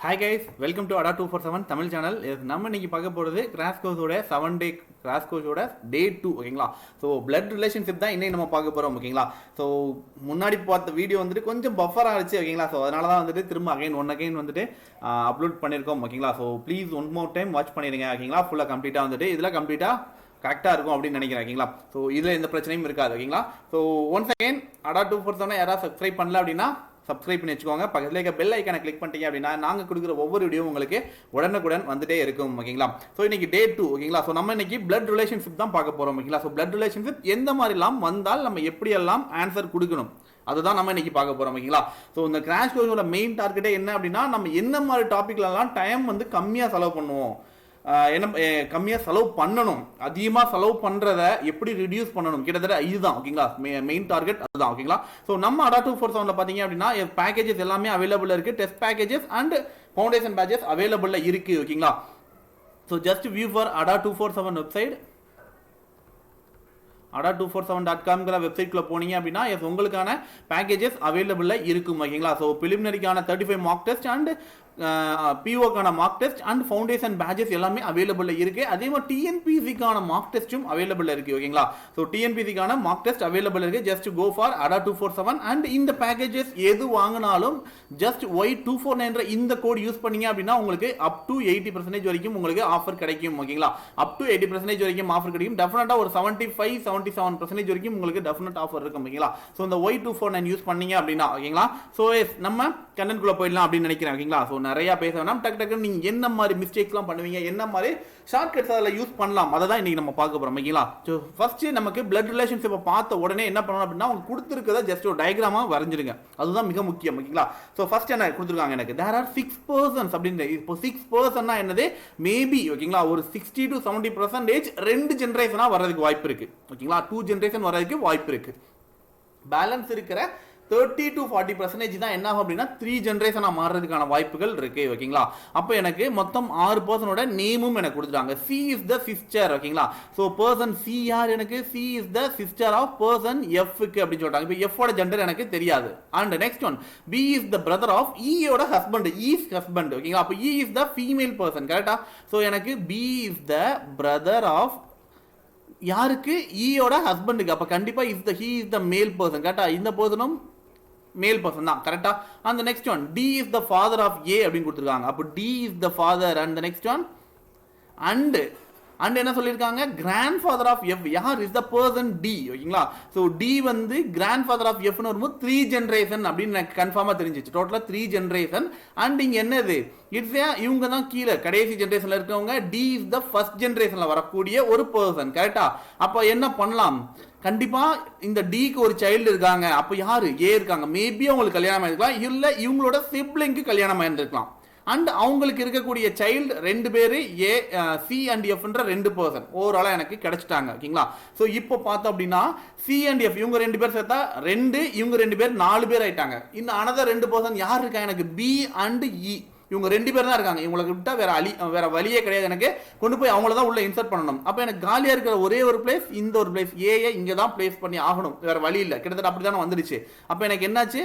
Hi guys, welcome to அடா 247 Tamil channel. நம்ம இன்னைக்கு பார்க்க போகிறது கிராஷ் கோர்ஸோட 7 டே கிராஷ் கோர்ஸோட டே 2 ஓகேங்களா. ஸோ பிளட் ரிலேஷன்ஷிப் தான் இன்னைக்கு நம்ம பார்க்க போகிறோம் ஓகேங்களா. ஸோ முன்னாடி பார்த்த வீடியோ வந்துட்டு கொஞ்சம் பஃபர் ஆகிடுச்சு ஓகேங்களா. ஸோ அதனால தான் வந்துட்டு திரும்ப அகைன் வந்துட்டு அப்லோட் பண்ணியிருக்கோம் ஓகேங்களா. So please one more time watch பண்ணிடுங்க ஓகேங்களா. ஃபுல்லாக கம்ப்ளீட்டாக வந்துட்டு இதில் கம்ப்ளீட்டாக கரெக்டாக இருக்கும் அப்படின்னு நினைக்கிறேன் ஓகேங்களா. ஸோ இதில் எந்த பிரச்சனையும் இருக்காது ஓகேங்களா. ஸோ ஒன்ஸ் அகைன் அடா 247 யாராவது சப்ஸ்கிரைப் பண்ணல அப்படின்னா சப்ஸ்கிரைப் பண்ணி வச்சுக்கோங்க. பக்கத்தில் இருக்க பெல் ஐக்கானை கிளிக் பண்ணிட்டீங்க அப்படின்னா நாங்கள் கொடுக்குற ஒவ்வொரு வீடியோ உங்களுக்கு உடனுக்குடன் வந்துட்டே இருக்கும் ஓகேங்களா. ஸோ இன்னைக்கு டே 2 ஓகேங்களா. ஸோ நம்ம இன்னைக்கு பிளட் ரிலேஷன்ஷிப் தான் பார்க்க போகிறோம் ஓகேங்களா. ஸோ பிளட் ரிலேஷன்ஷிப் எந்த மாதிரிலாம் வந்தால் நம்ம எப்படியெல்லாம் ஆன்சர் கொடுக்கணும் அதுதான் நம்ம இன்னைக்கு பார்க்க போறோம் ஓகேங்களா. ஸோ இந்த கிராஷ் கோர்ஸோட மெயின் டார்கெட்டே என்ன அப்படின்னா, நம்ம என்ன மாதிரி டாபிக்லாம் டைம் வந்து கம்மியாக செலவு பண்ணுவோம், என்ன கம்மியாக செலவு பண்ணணும், அதிகமாக செலவு பண்ணுறத எப்படி ரிடியூஸ் பண்ணணும், கிட்டத்தட்ட இதுதான் ஓகேங்களா மெயின் டார்கெட் அதுதான் ஓகேங்களா. ஸோ நம்ம அடா 247 பார்த்தீங்க அப்படின்னா பேக்கேஜஸ் எல்லாமே அவைலபிள் இருக்கு. Test packages and foundation packages available இருக்கு ஓகேங்களா. ஸோ ஜஸ்ட் வியூ ஃபார் அடா 247 வெப்சைட். ada247.com வெப்சைட்குள்ள போனீங்க அப்படின்னா உங்களுக்கான பேக்கேஜஸ் அவைலபிள் இருக்கும் ஓகேங்களா. ஸோ பிலிமினரிக்கான 35 மார்க் டெஸ்ட் அண்ட் பிஓக்கான mark test and foundation batches எல்லாமே அவைலபிள் இருக்கு. அதே மாதிரி டிஎன்பிசிக்கான மார்க் டெஸ்ட்டும் அவைலபிள் இருக்கு ஓகேங்களா. ஸோ டிஎன்பிசிக்கான மார்க் டெஸ்ட் அவைலபிள் இருக்கு. Just go for ada247 and இந்த பேக்கேஜஸ் எது வாங்கினாலும் ஜஸ்ட் Y249 இந்த கோட் யூஸ் பண்ணீங்க அப்படின்னா உங்களுக்கு அப் டு 80% வரைக்கும் உங்களுக்கு ஆஃபர் கிடைக்கும் ஓகேங்களா. அப் டு 80% வரைக்கும் ஆஃபர் கிடைக்கும். டெஃபினட்டா ஒரு 75-77% வரைக்கும் உங்களுக்கு டெஃபினட் ஆஃபர் இருக்கும் ஓகேங்களா. ஸோ இந்த Y249 யூஸ் பண்ணீங்க அப்படின்னா ஓகேங்களா. ஸோ நம்ம கண்டென்ட் குள்ள போயிடலாம் அப்படின்னு நினைக்கிறேன் ஓகேங்களா. ஸோ நிறைய பேச வேணாம், டக்கு நீங்க என்ன மாதிரி மிஸ்டேக்ஸ்லாம் பண்ணுவீங்க, என்ன மாதிரி ஷார்ட்கட்ஸ் அதில் யூஸ் பண்ணலாம், அதை தான் இன்னைக்கு நம்ம பார்க்க போறோம் ஓகேங்களா. ஸோ ஃபர்ஸ்ட் நமக்கு பிளட் ரிலேஷன்ஷிப்பை பார்த்த உடனே என்ன பண்ணணும் அப்படின்னா, அவங்க கொடுத்துருக்கத ஜஸ்ட் ஒரு டயக்ராமா வரைஞ்சிருங்க. அதுதான் மிக முக்கியம் ஓகேங்களா. ஸோ ஃபர்ஸ்ட் என்ன கொடுத்துருக்காங்க, எனக்கு தேர் ஆர் 6 பர்சன்ஸ் அப்படின்னு. இப்போ 6 பர்சன்னா என்னது, மேபி ஓகேங்களா ஒரு 60 to 70% 2 ஜென்ரேஷனா வர்றதுக்கு வாய்ப்பு இருக்கு ஓகேங்களா. 2 ஜென்ரேஷன் வர்றதுக்கு வாய்ப்பு இருக்கு. பேலன்ஸ் இருக்கிற 30 to 40% தான் என்ன ஆகும் அப்படின்னா 3 ஜென்ரேஷனா மாறுறதுக்கான வாய்ப்புகள் இருக்கு ஓகேங்களா. அப்போ எனக்கு மொத்தம் 6 பர்சனோட நேமும் எனக்கு கொடுத்துட்டாங்க. சி இஸ் த சிஸ்டர் ஓகேங்களா. ஸோ பர்சன் சி யார், எனக்கு C is the sister of person எஃப்க்கு அப்படின்னு சொல்றாங்க. இப்போ எஃப் ஓட ஜெண்டர் எனக்கு தெரியாது. And next one B is the brother of ஈயோட ஹஸ்பண்ட், ஈஸ் ஹஸ்பண்ட் ஓகேங்களா. அப்போ E is the female person கரெக்டா. ஸோ எனக்கு B is the brother of யாருக்கு, ஈயோட ஹஸ்பண்டுக்கு. அப்போ கண்டிப்பா is the he is the male person கரெக்டா. இந்த பர்சனும் மேல் பர்சன் தான் கரெக்டா. அந்த next one D is the father of A அப்படின்னு கொடுத்துருக்காங்க. அப்போ D is the father. And next one and என்ன சொல்லியிருக்காங்க, கிராண்ட் ஃபாதர் ஆஃப் எஃப் யார் இஸ் த பர்சன் டி ஓகேங்களா. ஸோ டி வந்து கிராண்ட் ஃபாதர் ஆஃப் எஃப்னு வரும்போது 3 ஜென்ரேஷன் அப்படின்னு எனக்கு கன்ஃபார்மாக தெரிஞ்சிச்சு. டோட்டலாக 3 ஜென்ரேஷன். அண்ட் இங்கே என்னது, இட்ஸ் இவங்க தான் கீழே கடைசி ஜென்ரேஷன்ல இருக்கவங்க. டி இஸ் த ஃபர்ஸ்ட் ஜென்ரேஷன்ல வரக்கூடிய ஒரு பர்சன் கரெக்டா. அப்போ என்ன பண்ணலாம், கண்டிப்பா இந்த டிக்கு ஒரு சைல்டு இருக்காங்க. அப்போ யாரு, ஏ இருக்காங்க. மேபி அவங்களுக்கு கல்யாணம் ஆயிருக்கலாம், இல்ல இவங்களோட சிப்ளிங்க்கு கல்யாணம் ஆயிருக்கலாம். அண்ட் அவங்களுக்கு இருக்கக்கூடிய சைல்டு 2 பேரு ஏ சி அண்ட் எஃப்ன்ற 2 பர்சன் ஓவராலா எனக்கு கிடைச்சிட்டாங்க ஓகேங்களா. ஸோ இப்போ பார்த்தோம் அப்படின்னா சி அண்ட் எஃப் இவங்க 2 பேர் சேர்த்தா 2, இவங்க 2 பேர் 4 பேர் ஆயிட்டாங்க. இந்த அனதர் 2 பர்சன் யார் இருக்காங்க, எனக்கு பி அண்ட் இ இவங்க 2 பேர் தான் இருக்காங்க. இவங்களுக்கு விட்டா வேற வழியே கிடையாது, எனக்கு கொண்டு போய் அவங்கள தான் உள்ள இன்சர்ட் பண்ணணும். அப்போ எனக்கு காலியா இருக்கிற ஒரே ஒரு பிளேஸ் இந்த ஒரு பிளேஸ் ஏ இங்க தான் பிளேஸ் பண்ணி ஆகணும், வேற வழி இல்லை. கிட்டத்தட்ட அப்படிதான் வந்துடுச்சு. அப்போ எனக்கு என்னாச்சு,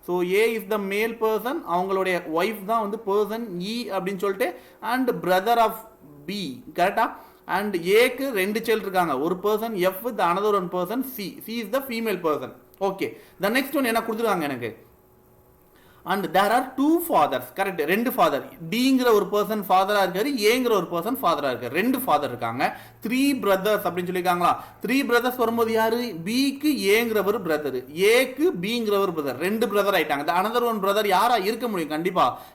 so A is the male person, அவங்களுடைய ஒய்ஃப் தான் வந்து பர்சன் இ அப்படின்னு சொல்லிட்டு, அண்ட் பிரதர் ஆஃப் பி கரெக்டா. அண்ட் ஏக்கு 2 சைல்டு இருக்காங்க, ஒரு person F, the another one person C. C is the female person. Okay, the next one என்ன கொடுத்துருக்காங்க எனக்கு, and there are 2 fathers correct. 2 father, டிங்கிற ஒரு பர்சன் ஃபாதரா இருக்காரு, ஏங்கிற ஒரு பர்சன் ஃபாதரா இருக்காரு. 2 ஃபாதர் இருக்காங்க. 3 பிரதர்ஸ் அப்படின்னு சொல்லியிருக்காங்களா. 3 பிரதர்ஸ் வரும்போது யாரு, பிக்கு ஏங்கிறவர் பிரதர், ஏக்கு பிங்கிறவர் பிரதர். 2 பிரதர் ஆயிட்டாங்க. அனதர் ஒன் பிரதர் யாரா இருக்க முடியும்,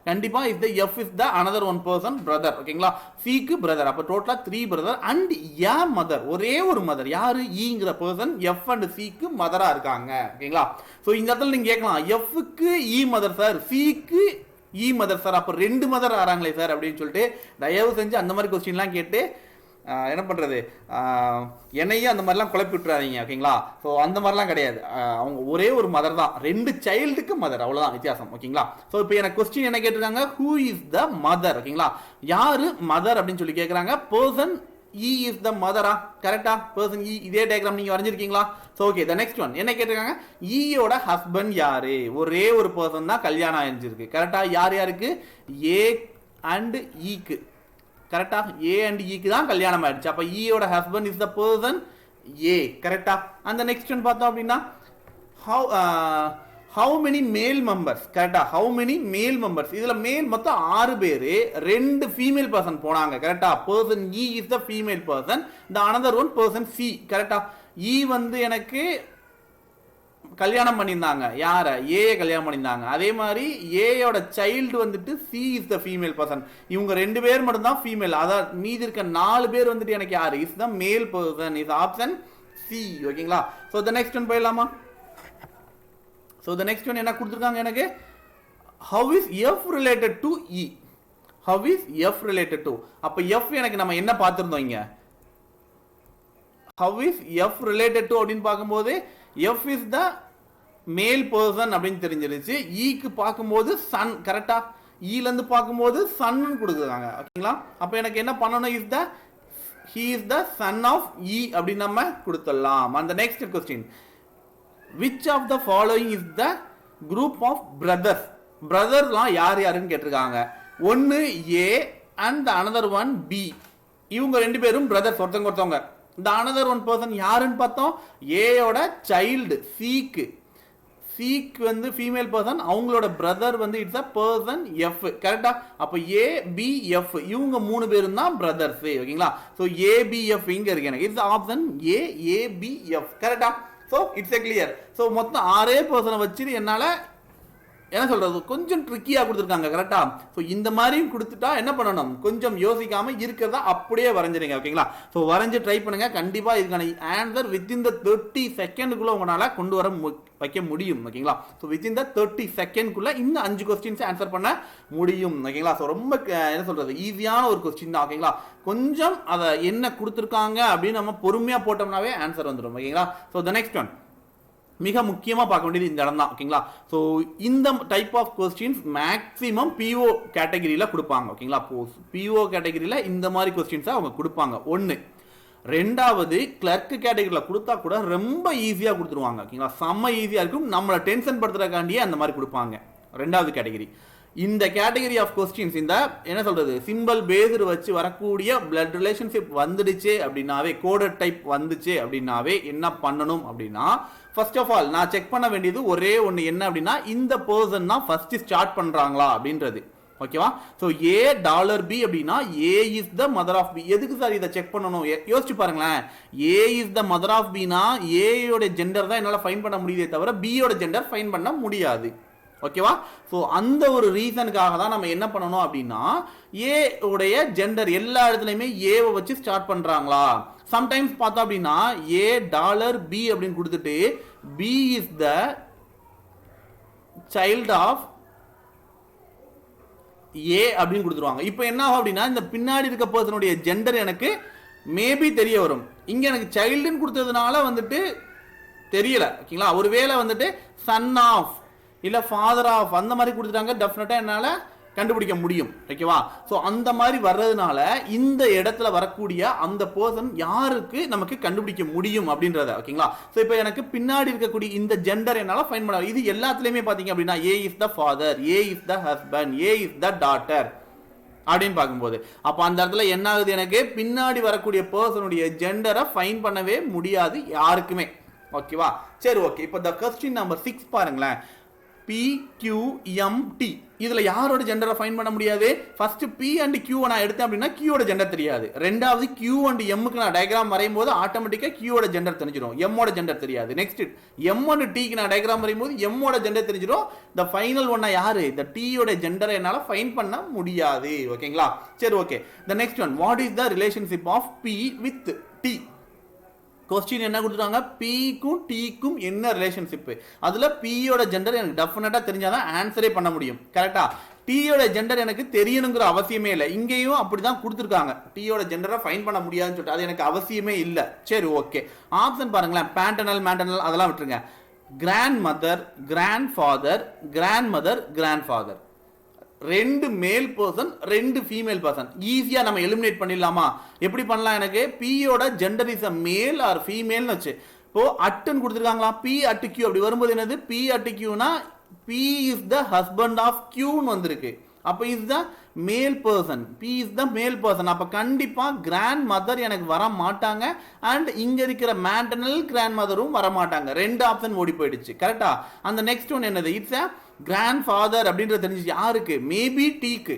கண்டிப்பா is the F is the another one person brother ஓகேங்களா. சிக்கு பிரதர். அப்போ டோட்டலா 3 பிரதர். அண்ட் ஏ மதர், ஒரே ஒரு மதர் யாரு, ஈங்கிற பர்சன் எஃப் அண்ட் சிக்கு மதரா இருக்காங்க ஓகேங்களா. ஸோ இந்த இடத்துல நீங்க கேட்கலாம், எஃப்க்கு இ மதர் சார், சிக்கு இ மதர் சார், அப்போ 2 மதர் ஆறாங்களே சார் அப்படின்னு சொல்லிட்டு தயவு செஞ்சு அந்த மாதிரி கொஸ்டின்லாம் கேட்டு என்ன பண்றது, என்னையும் அந்த மாதிரிலாம் குழப்பி விட்டுறாதீங்க ஓகேங்களா. ஸோ அந்த மாதிரிலாம் கிடையாது, அவங்க ஒரே ஒரு மதர் தான், 2 சைல்டுக்கு மதர், அவ்வளோதான் வித்தியாசம் ஓகேங்களா. ஸோ இப்போ எனக்கு கொஸ்டின் என்ன கேட்டிருக்காங்க, ஹூ இஸ் த மதர் ஓகேங்களா. யாரு மதர் அப்படின்னு சொல்லி கேட்குறாங்க, பர்சன் E is the mother-ஆ கரெக்டா person E இதே டயகிராம் நீங்க வரைஞ்சிருக்கீங்களா so okay the next one என்ன கேட்டிருக்காங்க E யோட ஹஸ்பண்ட் யாரு ஒரே ஒரு person தான் கல்யாணம் ஆயிருந்திருக்கு கரெக்டா யார் யாருக்கு A and E க்கு கரெக்டா A and E க்கு தான் கல்யாணம் ஆயிடுச்சு அப்ப E யோட husband is the person A கரெக்டா அந்த நெக்ஸ்ட் ஒன் பார்த்தோம் அப்படினா how many male members கரெக்டா how many male members இதுல மேல் மொத்தம் 6 பேர் ரெண்டு ஃபீமேல் பர்சன் போனாங்க கரெக்டா person E is the female person the another one person C கரெக்டா E வந்து எனக்கு கல்யாணம் பண்ணிருந்தாங்க யார A கல்யாணம் பண்ணிருந்தாங்க அதே மாதிரி A யோட சைல்டு வந்துட்டு C is the female person இவங்க ரெண்டு பேர் மட்டும் தான் ஃபீமேல் அத மீதி இருக்க 4 பேர் வந்துட்டு எனக்கு யாரு is the male person is option C ஓகேங்களா சோ the next one போயிடலாமா so the next one என்ன கொடுத்திருக்காங்க எனக்கு how is F related to E how is F related to அப்ப F எனக்கு நம்ம என்ன பார்த்திருந்தோம் இங்க how is F related to அப்படினு பாக்கும்போது F is the male person அப்படினு தெரிஞ்சிருச்சு E க்கு பாக்கும்போது son கரெக்ட்டா E ல இருந்து பாக்கும்போது son னு கொடுக்குறாங்க ஓகேங்களா அப்ப எனக்கு என்ன பண்ணனும் is the he is the son of E அப்படி நம்ம கொடுத்துடலாம் and the next question which of the following is the group of brothers brothersலாம் யார் யாருன்னு கேட்டிருக்காங்க ஒன்னு A and the another one B இவங்க ரெண்டு பேரும் brothers ஒருத்தவங்க the another one person யாருன்னு பார்த்தோம் A யோட child C க்கு வந்து female person அவங்களோட brother வந்து it's a person F கரெக்ட்டா அப்ப A B F இவங்க மூணு பேரும் தான் brothers ஓகேங்களா சோ A B F இங்க இருக்கு எனக்கு it's option A B F கரெக்ட்டா so it's a clear so மொத்தம் 6 பர்சனை வச்சு என்னால என்ன சொல்றது கொஞ்சம் ட்ரிக்கியா கொடுத்திருக்காங்க கரெக்ட்டா சோ இந்த மாதிரி கொடுத்துட்டா என்ன பண்ணணும் கொஞ்சம் யோசிக்காம இருக்கறத அப்படியே வரைஞ்சிடுங்க ஓகேங்களா சோ வரைஞ்சு ட்ரை பண்ணுங்க கண்டிப்பா இதுக்கான ஆன்சர் within the 30 செகண்ட்க்குள்ள உங்களால கொண்டு வர வைக்க முடியும் ஓகேங்களா சோ within the 30 செகண்ட்க்குள்ள இந்த 5 क्वेश्चंस ஆன்சர் பண்ண முடியும் ஓகேங்களா சோ ரொம்ப என்ன சொல்றது ஈஸியான ஒரு क्वेश्चन தான் ஓகேங்களா கொஞ்சம் அத என்ன கொடுத்திருக்காங்க அப்படி நம்ம பொறுமையா போட்டோம்னாவே ஆன்சர் வந்துரும் ஓகேங்களா சோ the next one மிக முக்கியமா பார்க்க வேண்டியது இந்த இடம் தான் ஓகேங்களா சோ இந்த type of questions maximum PO கேட்டகரியில கொடுப்பாங்க ஓகேங்களா PO கேட்டகரியில இந்த மாதிரி क्वेश्चंस அவங்க கொடுப்பாங்க ஒன்னு ரெண்டாவது கிளர்க் கேட்டகரியில கொடுத்தா கூட ரொம்ப ஈஸியா கொடுத்துருவாங்க ஓகேங்களா செம்ம ஈஸியா இருக்கும் நம்மள டென்ஷன் படுத்துறதுக்காண்டியே அந்த மாதிரி கொடுப்பாங்க ரெண்டாவது கேட்டகரி இந்த கேட்டகரி ஆஃப் क्वेश्चंस இந்த என்ன சொல்றது சிம்பிள் பேஸ்டு வச்சு வரக்கூடிய blood relationship வந்துடுச்சு அப்படினாவே கோடட் டைப் வந்துச்சு அப்படினாவே என்ன பண்ணனும் அப்படினா ஃபர்ஸ்ட் ஆஃப் ஆல் நான் செக் பண்ண வேண்டியது ஒரே ஒன்னு என்ன அப்படினா இந்த पर्सन தான் ஃபர்ஸ்ட் ஸ்டார்ட் பண்றாங்களா அப்படின்றது ஓகேவா சோ $B அப்படினா A is the mother of B எதுக்கு சார் இத செக் பண்ணனும் யோசிச்சு பாருங்களேன் A is the mother of B னா A யோட ஜெண்டர் தான் என்னால ஃபைண்ட் பண்ண முடியுதே தவிர B யோட ஜெண்டர் ஃபைண்ட் பண்ண முடியாது ஓகேவா சோ அந்த ஒரு ரீசனுக்காக தான் நம்ம என்ன பண்ணனும் அப்படினா A உடைய ஜெண்டர் எல்லா இடத்துலயுமே A வை வச்சு ஸ்டார்ட் பண்றாங்களா சம்டைம்ஸ் பார்த்தா அப்படினா $B அப்படினு கொடுத்துட்டு B is the child of A அப்படினு கொடுத்துருவாங்க இப்போ என்ன ஆகும் அப்படினா இந்த பின்னாடி இருக்க பர்சனுடைய ஜெண்டர் எனக்கு மேபி தெரிய வரும் இங்க எனக்கு சைல்டுன்னு கொடுத்ததுனால வந்துட்டு தெரியல ஓகேங்களா ஒருவேளை வந்துட்டு சன் ஆஃப் இல்ல ஃபாதர் ஆஃப் அந்த மாதிரி கொடுத்துட்டாங்க டெஃபினட்டா என்னால கண்டுபிடிக்க முடியும் ஓகேவா சோ அந்த மாதிரி வர்றதுனால இந்த இடத்துல வரக்கூடிய அந்த पर्सन யாருக்கு நமக்கு கண்டுபிடிக்க முடியும் அப்படின்றத ஓகேங்களா சோ இப்போ எனக்கு பின்னாடி இருக்கக்கூடிய இந்த ஜெண்டர் என்னால ஃபைண்ட் பண்ண இது எல்லாத்துலயுமே பாத்தீங்க அப்படினா A is the father A is the husband A is the daughter அப்படினு பாக்கும்போது அப்ப அந்த இடத்துல என்ன ஆகுது எனக்கு பின்னாடி வரக்கூடிய पर्सन உடைய ஜெண்டரை ஃபைண்ட் பண்ணவே முடியாது யாருக்குமே ஓகேவா சரி ஓகே இப்போ the question number 6 பாருங்களேன் PQMT இதுல யாரோட ஜெண்டரை ஃபைண்ட் பண்ண முடியாது ஃபர்ஸ்ட் P and Q நான் எடுத்தேன் அப்படினா Q ஓட ஜெண்டர் தெரியாது ரெண்டாவது Q and M க்கு நான் டயகிராம் வரையும்போது ஆட்டோமேட்டிக்கா Q ஓட ஜெண்டர் தெரிஞ்சிரும் M ஓட ஜெண்டர் தெரியாது நெக்ஸ்ட் M and T க்கு நான் டயகிராம் வரையும்போது M ஓட ஜெண்டர் தெரிஞ்சிரும் the final one யாரு the T ஓட ஜெண்டரை என்னால ஃபைண்ட் பண்ண முடியாது ஓகேங்களா சரி okay the next one what is the relationship of P with T question என்ன கொடுத்துட்டாங்க P க்கும் T க்கும் என்ன ரிலேஷன்ஷிப் அதுல P யோட ஜெண்டர் எனக்கு டெஃபினட்டா தெரிஞ்சாதான் ஆன்சரே பண்ண முடியும் கரெக்ட்டா T யோட ஜெண்டர் எனக்கு தெரியணும்ங்கற அவசியமே இல்ல இங்கேயும் அப்படிதான் கொடுத்திருக்காங்க T யோட ஜெண்டரை ஃபைண்ட் பண்ண முடியாதுன்னு சொல்லிட்டு அது எனக்கு அவசியமே இல்ல சரி ஓகே ஆப்ஷன் பாருங்களேன் பேட்டர்னல் மேட்டர்னல் அதெல்லாம் விட்டுருங்க grandmother grandfather grandmother grandfather ரெண்டு மேல் பர்சன் ரெண்டு ஃபீமேல் பர்சன் ஈஸியா நம்ம எலிமினேட் பண்ணிடலாமா? எப்படி பண்ணலாம்? எனக்கு பியோட gender is a male or ஃபீமேல்னு வச்சு இப்போ அட்டுன்னு கொடுத்துருக்காங்களா, பி அட்டு கியூ அப்படி வரும்போது என்னது பி அட்டு கியூனா P is the husband of கியூன்னு வந்திருக்கு. அப்ப is the male person, B is the male person. அப்ப கண்டிப்பா கிராண்ட் மதர் எனக்கு வர மாட்டாங்க அண்ட் இங்க இருக்கிற மேட்டர்னல் கிராண்ட் மதரும் வர மாட்டாங்க. ரெண்டு ஆப்ஷன் ஓடி போயிடுச்சு. கரெக்டா? அந்த நெக்ஸ்ட் ஒன் என்னது? இட்ஸ் அ கிராண்ட் ஃபாதர் அப்படின்றது தெரிஞ்சு யாருக்கு? மேபி டீக்கு.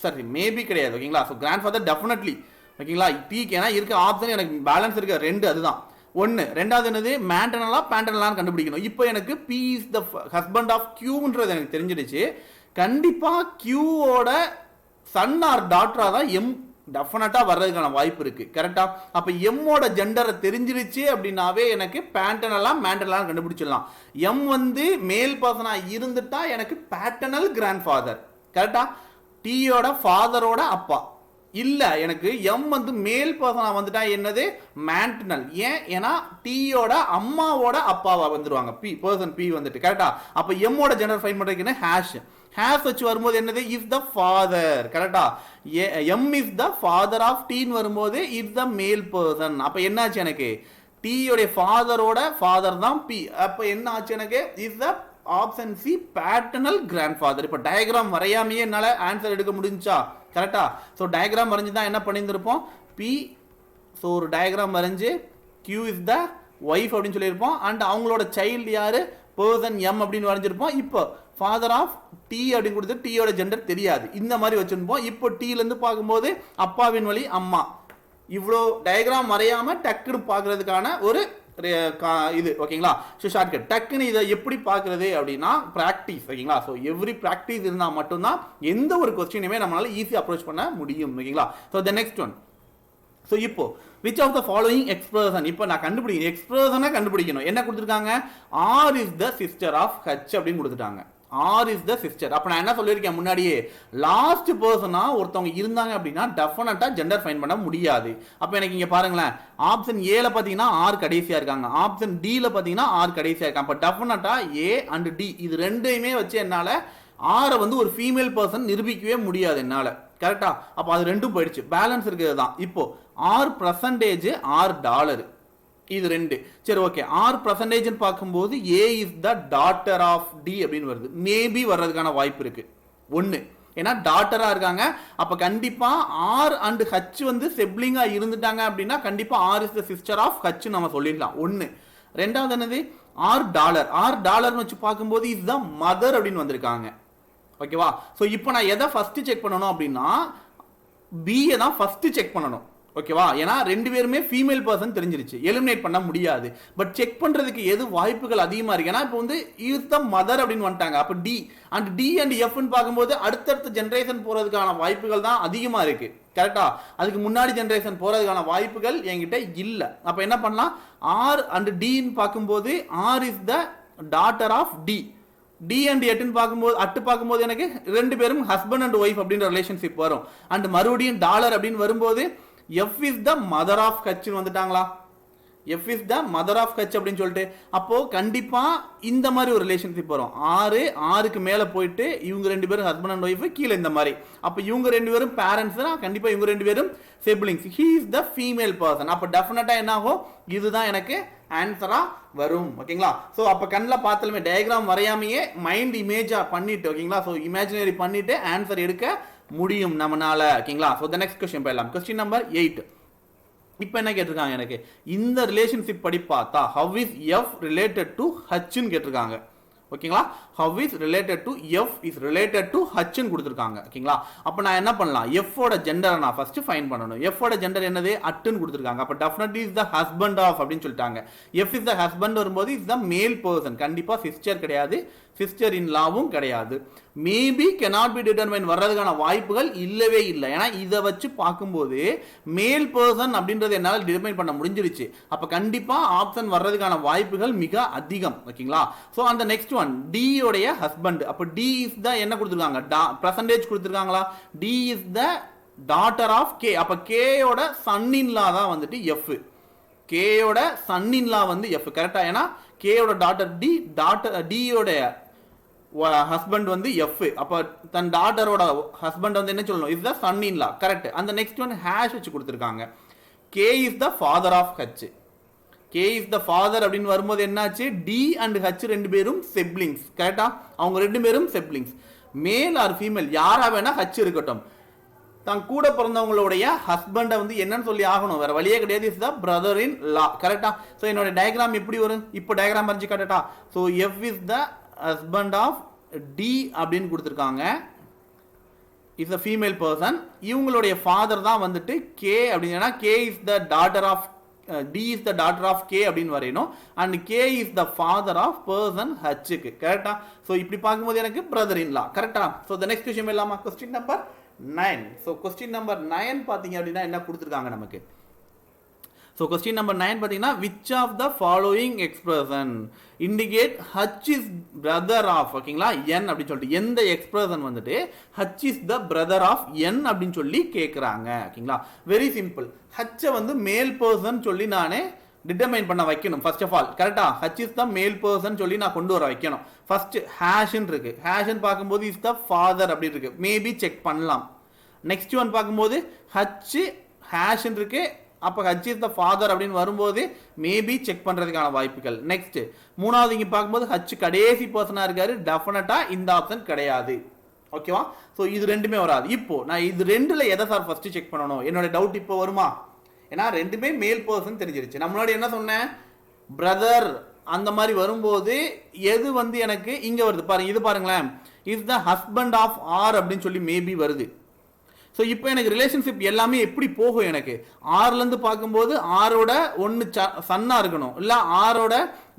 சரி, மேபி கிடையாது. ஓகேங்களா? So grandfather definitely. ஓகேங்களா? டீக்கு ஏன்னா இருக்க ஆப்ஷன் எனக்கு பேலன்ஸ் இருக்க ரெண்டு, அதுதான் ஒன்று. ரெண்டாவது என்னது? மேட்டர்னலா பேட்டர்னலான்னு கண்டுபிடிக்கணும். இப்போ எனக்கு B is the husband of கியூன்றது எனக்கு தெரிஞ்சிடுச்சு. கண்டிப்பா கியூவோட சன் ஆர் டாட்டரா தான் எம் டெஃபினட்டா வர்றதுக்கான வாய்ப்பு இருக்கு. கரெக்டா? அப்ப எம்மோட ஜெண்டரை தெரிஞ்சிருச்சு அப்படின்னாவே எனக்கு பேட்டர்னலா மேட்டர்னலா கண்டுபிடிச்சிடலாம். எம் வந்து மேல் பர்சனா இருந்துட்டா எனக்கு பேட்டர்னல் கிராண்ட் ஃபாதர். கரெக்டா? டீயோட ஃபாதரோட அப்பா. இல்ல எனக்கு எம் வந்து மேல் பர்சனா வந்துட்டா என்னது? மேட்டர்னல். ஏன்? ஏன்னா டீயோட அம்மாவோட அப்பாவா வந்துருவாங்க. பி பர்சன் பி வந்துட்டு. கரெக்டா? அப்ப எம்மோட ஜெண்டர் ஃபைண்ட் பண்றதுக்கு ஹேஷ் ஹேஷ் வச்சு வரும்போது என்னது? Is the father. கரெக்டா? M is the father of டீன் வரும்போது இஸ் த மேல் பர்சன். அப்ப என்னாச்சு? எனக்கு டீயோட ஃபாதரோட ஃபாதர் தான் பி. அப்ப என்ன ஆச்சு? எனக்கு is the option C paternal grandfather. இப்போ டயக்ராம் வரையாமையே என்னால ஆன்சர் எடுக்க முடிஞ்சா? கரெக்டா? ஸோ டயக்ராம் வரைஞ்சு தான் என்ன பண்ணியிருந்திருப்போம்? பி. ஸோ ஒரு டயக்ராம் வரைஞ்சு கியூ இஸ் த ஒய்ஃப் அப்படின்னு சொல்லியிருப்போம் அண்ட் அவங்களோட சைல்டு யாரு? பர்சன் எம் அப்படின்னு வரைஞ்சிருப்போம். இப்போ ஃபாதர் ஆஃப் டி அப்படின்னு கொடுத்து டீயோட ஜெண்டர் தெரியாது, இந்த மாதிரி வச்சிருப்போம். இப்போ டீல இருந்து பார்க்கும்போது அப்பாவின் வழி அம்மா. இவ்வளோ டயக்ராம் வரையாம டக்குன்னு பார்க்கறதுக்கான ஒரு இது. ஓகேங்களா? ஸோ ஷார்ட்கட் டக்குன்னு இதை எப்படி பார்க்கறது அப்படின்னா ப்ராக்டிஸ். ஓகேங்களா? ஸோ எவ்ரி ப்ராக்டிஸ் இருந்தால் மட்டும்தான் எந்த ஒரு கொஸ்டினுமே நம்மளால ஈஸியாக அப்ரோச் பண்ண முடியும். ஓகேங்களா? So the next one. So இப்போ which of the following expression, இப்போ நான் கண்டுபிடிக்கணும், எக்ஸ்பிரஷனை கண்டுபிடிக்கணும். என்ன கொடுத்துருக்காங்க? R is the sister of H அப்படின்னு கொடுத்துட்டாங்க. R is the sister. அப்ப நான் என்ன சொல்லியிருக்கேன் முன்னாடியே? லாஸ்ட் பர்சனா ஒருத்தவங்க இருந்தாங்க அப்படின்னா டெஃபினட்டா ஜெண்டர் ஃபைண்ட் பண்ண முடியாது. அப்ப எனக்கு இங்க பாருங்களேன், ஆப்ஷன் ஏல பாத்தீங்கன்னா ஆர் கடைசியா இருக்காங்க, ஆப்ஷன் டில பாத்தீங்கன்னா ஆர் கடைசியா இருக்காங்க. அப்ப டெஃபினட்டா ஏ அண்ட் டி இது ரெண்டையுமே வச்சு என்னால ஆரை வந்து ஒரு ஃபீமேல் பர்சன் நிரூபிக்கவே முடியாது என்னால. கரெக்டா? அப்ப அது ரெண்டும் போயிடுச்சு. பேலன்ஸ் இருக்கிறது தான். இப்போ ஆர் பர்சன்டேஜ் ஆர் டாலர் இது ரெண்டு. சரி, ஓகே. ஆர் பர்சன்டேஜ் பார்க்கும்போது A is the daughter of D அப்படின்னு வருது. மேபி வர்றதுக்கான வாய்ப்பு இருக்கு ஒன்னு, ஏன்னா டாட்டரா இருக்காங்க. அப்ப கண்டிப்பா ஆர் அண்ட் ஹச் வந்து செப்ளிங்கா இருந்துட்டாங்க அப்படின்னா கண்டிப்பா R is the sister of H நம்ம சொல்லிடலாம் ஒன்னு. ரெண்டாவது என்னது? R dollar. ஆர் டாலர்னு வச்சு பார்க்கும்போது இஸ் த மதர் அப்படின்னு வந்திருக்காங்க. ஓகேவா? ஸோ இப்போ நான் எதை ஃபர்ஸ்ட் செக் பண்ணணும் அப்படின்னா பிஏ தான் ஃபர்ஸ்ட் செக் பண்ணணும். ஓகேவா? ஏன்னா ரெண்டு பேருமே ஃபீமேல் பர்சன் தெரிஞ்சிருச்சு, எலிமினேட் பண்ண முடியாது. பட் செக் பண்றதுக்கு எது வாய்ப்புகள் அதிகமா இருக்கு? ஏன்னா இப்போ வந்து இஸ் த மதர் அப்படின்னு வந்துட்டாங்க. அப்ப டி அண்ட் எஃப்னு பார்க்கும்போது அடுத்தடுத்த ஜெனரேஷன் போறதுக்கான வாய்ப்புகள் தான் அதிகமா இருக்கு. கரெக்டா? அதுக்கு முன்னாடி ஜெனரேஷன் போறதுக்கான வாய்ப்புகள் என்கிட்ட இல்ல. அப்ப என்ன பண்ணலாம்? ஆர் அண்ட் டின்னு பார்க்கும்போது R is the daughter of T. T and எட்டுன்னு பார்க்கும்போது பார்க்கும்போது எனக்கு ரெண்டு பேரும் ஹஸ்பண்ட் அண்ட் ஒய்ஃப் அப்படின்ற ரிலேஷன்ஷிப் வரும். அண்ட் மறுபடியும் டாலர் அப்படின்னு வரும்போது F is the mother of ஹச்னு வந்துட்டாங்களா? F is the mother of H அப்படின்னு சொல்லிட்டு அப்போ கண்டிப்பா இந்த மாதிரி ஒரு ரிலேஷன்ஷிப் வரும். ஆறுக்கு மேல போயிட்டு இவங்க ரெண்டு பேரும் ஹஸ்பண்ட் அண்ட் ஒய்ஃப், கீழே இந்த மாதிரி. அப்ப இவங்க ரெண்டு பேரும் பேரண்ட்ஸ், கண்டிப்பா இவங்க ரெண்டு பேரும் siblings. He is the female person. அப்ப டெஃபினட்டா என்ன ஆகும்? இதுதான் எனக்கு ஆன்சரா வரும். ஓகேங்களா? சோ அப்ப கண்ணில் பார்த்தாலுமே டயக்ராம் வரையாமையே மைண்ட் இமேஜா பண்ணிட்டு, ஓகேங்களா, சோ இமேஜினரி பண்ணிட்டு ஆன்சர் எடுக்க முடியும் நம்மனால. ஓகேங்களா? சோ தி நெக்ஸ்ட் क्वेश्चन போயிடலாம். Question number 8. இப்போ என்ன கேட்டிருக்காங்க? எனக்கு இந்த ரிலேஷன்ஷிப் படி பார்த்தா how is f related to h ன்னு கேட்டிருக்காங்க. ஓகேங்களா? how is related to f is related to h ன்னு கொடுத்திருக்காங்க. ஓகேங்களா? அப்ப நான் என்ன பண்ணலாம்? f ஓட ஜெண்டரை நான் ஃபர்ஸ்ட் ஃபைண்ட் பண்ணணும். f ஓட ஜெண்டர் என்னது? அட்டுன்னு கொடுத்திருக்காங்க. அப்ப definitely is the husband of அப்படின்னு சொல்லிட்டாங்க. f is the husband வரும்போது இஸ் த மேல் பர்சன். கண்டிப்பா சிஸ்டர் கிடையாது, சிஸ்டர் இன் லாவும் கிடையாது. மேபி cannot be determined வர்றதுக்கான வாய்ப்புகள் இல்லவே இல்லை. ஏன்னா இதை வச்சு பார்க்கும்போது மேல் பர்சன் அப்படின்றது என்னால் டிட்டர்மைன் பண்ண முடிஞ்சிருச்சு. அப்ப கண்டிப்பா ஆப்ஷன் வர்றதுக்கான வாய்ப்புகள் மிக அதிகம். ஓகேங்களா? சோ அந்த நெக்ஸ்ட் ஒன் டி உடைய ஹஸ்பண்ட். அப்ப டி இஸ் த என்ன கொடுத்திருக்காங்க? பர்சன்டேஜ் கொடுத்திருக்காங்களா? D is the daughter of K. அப்ப கே யோட சன் இன் லா தான் வந்துட்டு எஃப். கே யோட சன் இன் லா வந்து எஃப். கரெக்டா? ஏன்னா கே யோட டாட்டர் டி, டி யோட ஹஸ்பண்ட் வந்து எஃப், அப்ப தன் டாட்டரோட ஹஸ்பண்ட் வந்து என்ன சொல்லணும், is the son in law. Correct. அந்த நெக்ஸ்ட் ஒன் ஹேஷ் வச்சு கொடுத்துருக்காங்க. K is the father of H. K is the father அப்படின்னு வரும்போது என்னாச்சு, டி அண்ட் ஹச் ரெண்டு பேரும் சிப்ளிங்ஸ். கரெக்டா, அவங்க ரெண்டு பேரும் சிப்ளிங்ஸ். மேல் ஆர் ஃபீமேல் யாரா வேணா ஹச் இருக்கட்டும், தான் கூட பிறந்தவங்களுடைய ஹஸ்பண்டை வந்து என்னன்னு சொல்லி ஆகணும், வேற வழியே கிடையாது. Is the brother in law. கரெக்டா. ஸோ என்னோட டயக்ராம் எப்படி வரும், இப்போ டயக்ராம் வரைஞ்சு காட்டட்டா. So F is the husband of D அப்படின்னு கொடுத்துருக்காங்க, இஸ் அ ஃபீமேல் பர்சன். இவங்களுடைய ஃபாதர் தான் வந்துட்டு கே அப்படின்னா, K is the daughter of D is the daughter of K அப்படின்னு வரையணும். And K is the father of person ஹச்சுக்கு. கரெக்டா. ஸோ இப்படி பார்க்கும்போது எனக்கு பிரதர் இன் லா. கரெக்டா. ஸோ த நெக்ஸ்ட் விஷயம் இல்லாமா, question number 9. So question number 9 பார்த்தீங்க அப்படின்னா என்ன கொடுத்துருக்காங்க நமக்கு. ஸோ கொஸ்டின் நம்பர் 9 பார்த்தீங்கன்னா, which of the following expression indicate H is brother of, ஓகேங்களா, என் அப்படின்னு சொல்லிட்டு எந்த எக்ஸ்பிரஷன் வந்துட்டு H is the brother of N அப்படின்னு சொல்லி கேட்குறாங்க. ஓகேங்களா, வெரி சிம்பிள். ஹச்சை வந்து மேல் பர்சன் சொல்லி நானே டிட்டர்மைன் பண்ண வைக்கணும். ஃபர்ஸ்ட் ஆஃப் ஆல் கரெக்டா, H is the male person சொல்லி நான் கொண்டு வர வைக்கணும். ஃபர்ஸ்ட் ஹேஷ்ன்னு இருக்கு, ஹேஷ்ன்னு பார்க்கும்போது இஸ் த ஃபாதர் அப்படி இருக்கு, மேபி செக் பண்ணலாம். நெக்ஸ்ட் ஒன் பார்க்கும்போது ஹச் ஹேஷ்ன்னு இருக்கு, அப்போ ஹச் இஸ் த ஃபாதர் அப்படின்னு வரும்போது மேபி செக் பண்றதுக்கான வாய்ப்புகள். நெக்ஸ்ட் மூணாவது இங்க பார்க்கும்போது ஹச் கடைசி பர்சனா இருக்காரு, டெஃபினட்டா இந்த ஆப்ஷன் கிடையாது. ஓகேவா. ஸோ இது ரெண்டுமே வராது. இப்போ நான் இது ரெண்டுல எதை சார் ஃபர்ஸ்ட் செக் பண்ணணும், என்னோட டவுட் இப்போ வருமா, ஏன்னா ரெண்டுமே மேல் பர்சன் தெரிஞ்சிருச்சு. நான் முன்னாடி என்ன சொன்னேன், பிரதர் அந்த மாதிரி வரும்போது எது வந்து எனக்கு இங்க வருது பாருங்க, இது பாருங்களேன், is the husband of R அப்படின்னு சொல்லி மேபி வருது. ஸோ இப்போ எனக்கு ரிலேஷன்ஷிப் எல்லாமே எப்படி போகும், எனக்கு ஆர்லேருந்து பார்க்கும்போது ஆரோட ஒன்று சன்னா இருக்கணும், இல்லை ஆரோட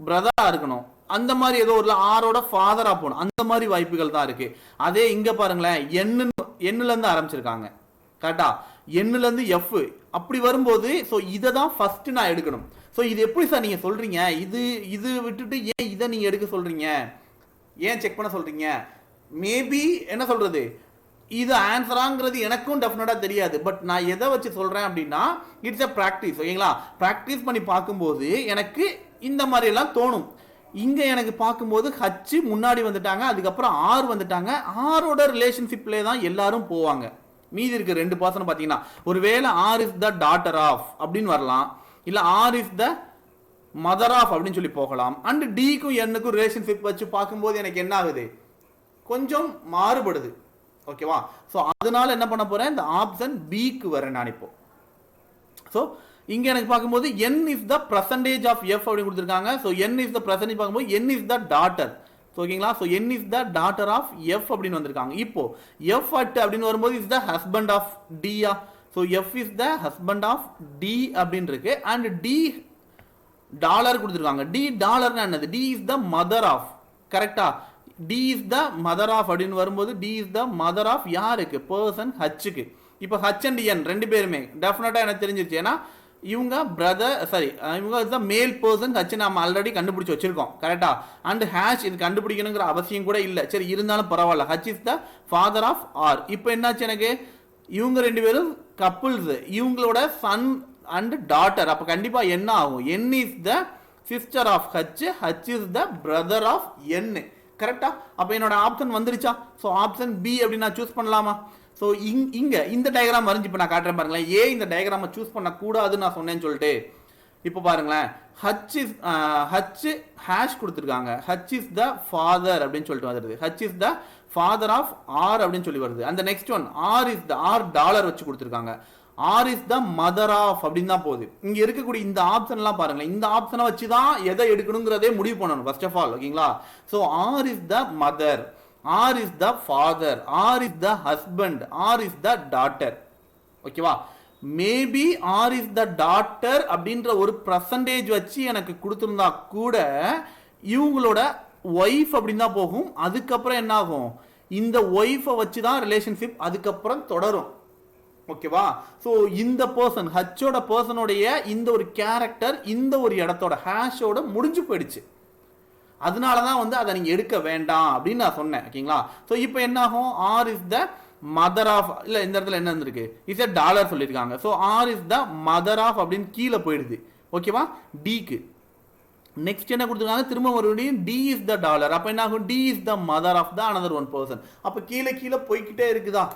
பிரதரா இருக்கணும், அந்த மாதிரி ஏதோ ஒரு ஆரோட ஃபாதரா போகணும், அந்த மாதிரி வாய்ப்புகள் தான் இருக்கு. அதே இங்க பாருங்களேன், எண்ணுல இருந்து ஆரம்பிச்சிருக்காங்க. கரெக்டா, எண்ணுல இருந்து எஃப் அப்படி வரும்போது ஸோ இதை தான் ஃபர்ஸ்ட் நான் எடுக்கணும். ஸோ இது எப்படி சார் நீங்க சொல்றீங்க, இது விட்டுட்டு ஏன் இதை நீங்க எடுக்க சொல்றீங்க, ஏன் செக் பண்ண சொல்றீங்க, மேபி என்ன சொல்றது, இது ஆன்சராங்கிறது எனக்கும் டெஃபினட்டா தெரியாது. பட் நான் எதை வச்சு சொல்றேன் அப்படின்னா, இட்ஸ் அ பிராக்டிஸ். ஓகேங்களா, பிராக்டிஸ் பண்ணி பார்க்கும்போது எனக்கு இந்த மாதிரி எல்லாம் தோணும். இங்க எனக்கு பார்க்கும்போது ஹச் முன்னாடி வந்துட்டாங்க, அதுக்கப்புறம் ஆர் வந்துட்டாங்க, ஆரோட ரிலேஷன்ஷிப்ல தான் எல்லாரும் போவாங்க. மீதி இருக்க 2% பார்த்தீங்கன்னா ஒருவேளை R is the daughter of அப்படின்னு வரலாம், இல்ல R is the mother of அப்படின்னு சொல்லி போகலாம். அண்ட் டிக்கும் என்னுக்கும் ரிலேஷன்ஷிப் வச்சு பார்க்கும்போது எனக்கு என்ன ஆகுது, கொஞ்சம் மாறுபடுது. ஓகேவா. ஸோ அதனால என்ன பண்ண போறேன், இந்த ஆப்ஷன் பிக்கு வரேன் நான் இப்போ. ஸோ இங்க எனக்கு பார்க்கும்போது n is the percentage of f அப்படின்னு கொடுத்துருக்காங்க. So n is the percentage பார்க்கும்போது n இஸ் த டாட்டர். ஓகேங்களா. So n is the daughter of f அப்படின்னு வந்திருக்காங்க. இப்போ f அட் அப்படின்னு வரும்போது is the husband of d. So f is the husband of d அப்படின்னு இருக்கு. அண்ட் d டாலர் கொடுத்துருக்காங்க. d டாலர்னா என்னது, d is the mother of. கரெக்டா, d is the mother of அப்படின்னு வரும்போது d is the mother of யாருக்கு, person ஹச்சுக்கு. இப்போ ஹச் அண்ட் n ரெண்டு பேருமே டெஃபினட்டா எனக்கு தெரிஞ்சிருச்சு, ஏன்னா இவங்க பிரதர் இவங்க is the male person H நம்ம ஆல்ரெடி கண்டுபிடிச்சு வச்சிருக்கோம். கரெக்டா. அண்ட் ஹேஷ் இது கண்டுபிடிக்கணுங்கிற அவசியம் கூட இல்லை. சரி இருந்தாலும் பரவாயில்ல, H is the father of R. இப்போ என்னாச்சு எனக்கு, இவங்க ரெண்டு பேரும் கப்புள்ஸ், இவங்களோட சன் அண்ட் டாட்டர். அப்போ கண்டிப்பா என்ன ஆகும், n is the sister of H, H is the brother of n. கரெக்டா. அப்போ என்னோட ஆப்ஷன் வந்துருச்சா. ஸோ ஆப்ஷன் பி அப்படின்னு நான் சூஸ் பண்ணலாமா. ஸோ இங்க இந்த டயக்ராம் வரைஞ்சு இப்போ நான் காட்டுறேன் பாருங்களேன், ஏன் இந்த டயக்ராமை சூஸ் பண்ணக்கூடாதுன்னு நான் சொன்னேன்னு சொல்லிட்டு. இப்போ பாருங்களேன், ஹச் ஹேஷ் கொடுத்துருக்காங்க, ஹச் இஸ் த ஃபாதர் அப்படின்னு சொல்லிட்டு வருது, H is the father of R அப்படின்னு சொல்லி வருது. அந்த next one R is the R dollar வச்சு கொடுத்துருக்காங்க, R is the mother of அப்படின்னு தான் போகுது. இங்க இருக்கக்கூடிய இந்த ஆப்ஷன் எல்லாம் பாருங்களேன், இந்த ஆப்ஷனை வச்சு தான் எதை எடுக்கணுங்கிறதே முடிவு பண்ணணும் ஃபர்ஸ்ட் ஆஃப் ஆல். ஓகேங்களா. So R is the mother, R is the father, R is the husband, R is the daughter. ஓகேவா. Maybe R is the daughter அப்படின்ற ஒரு பர்சன்டேஜ் வச்சு எனக்கு கொடுத்துருந்தா கூட இவங்களோட ஒய்ஃப் அப்படின்னு தான் போகும். அதுக்கப்புறம் என்ன ஆகும், இந்த ஒய்ஃபை வச்சு தான் ரிலேஷன்ஷிப் அதுக்கப்புறம் தொடரும். ஓகேவா. ஸோ இந்த பர்சன் ஹச்சோட பர்சனோடைய இந்த ஒரு கேரக்டர் இந்த ஒரு இடத்தோட ஹேஷோட முடிஞ்சு போயிடுச்சு. அதனால தான் வந்து அதை நீங்க எடுக்க வேண்டாம் அப்படின்னு நான் சொன்னேன். ஓகேங்களா. ஸோ இப்போ என்ன ஆகும், R is the mother of, இல்ல இந்த இடத்துல என்ன இருக்கு, இஸ் எ டாலர் சொல்லியிருக்காங்க. So R is the mother of அப்படின்னு கீழே போயிடுது. ஓகேவா. டிக்கு நெக்ஸ்ட் என்ன கொடுத்துருக்காங்க, திரும்ப மறுபடியும் டி இஸ் த டாலர். அப்போ என்ன ஆகும், D is the mother of the another one person. அப்போ கீழே கீழே போய்கிட்டே இருக்குதா.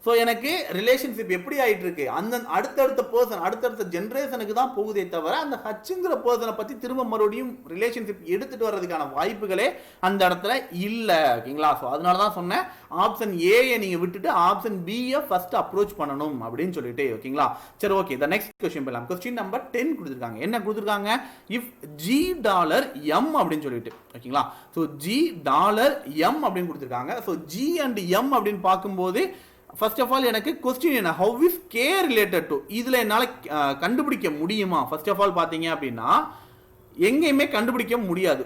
ஸோ எனக்கு ரிலேஷன்ஷிப் எப்படி ஆகிட்டு இருக்கு, அந்த அடுத்தடுத்த பர்சன் அடுத்தடுத்த ஜென்ரேஷனுக்கு தான் போகுதே தவிர அந்த ஹச்சுங்கிற பர்சனை பற்றி திரும்ப மறுபடியும் ரிலேஷன்ஷிப் எடுத்துட்டு வர்றதுக்கான வாய்ப்புகளே அந்த இடத்துல இல்லை. ஓகேங்களா. ஸோ அதனால தான் சொன்னேன் ஆப்ஷன் ஏயை நீங்கள் விட்டுட்டு ஆப்ஷன் பியை ஃபர்ஸ்ட் அப்ரோச் பண்ணணும் அப்படின்னு சொல்லிட்டு. ஓகேங்களா. சரி ஓகே, த நெக்ஸ்ட் கொஸ்டின் போயிடலாம். கொஸ்டின் நம்பர் 10 கொடுத்துருக்காங்க. என்ன கொடுத்துருக்காங்க, இஃப் ஜி டாலர் எம் அப்படின்னு சொல்லிட்டு. ஓகேங்களா. ஸோ ஜி டாலர் எம் அப்படின்னு கொடுத்துருக்காங்க. ஸோ ஜி அண்ட் எம் அப்படின்னு பார்க்கும்போது ஃபர்ஸ்ட் ஆஃப் ஆல் எனக்கு கொஸ்டின் என்ன, how is K related to, இதில் என்னால் கண்டுபிடிக்க முடியுமா. ஃபர்ஸ்ட் ஆஃப் ஆல் பார்த்தீங்க அப்படின்னா எங்கேயுமே கண்டுபிடிக்க முடியாது.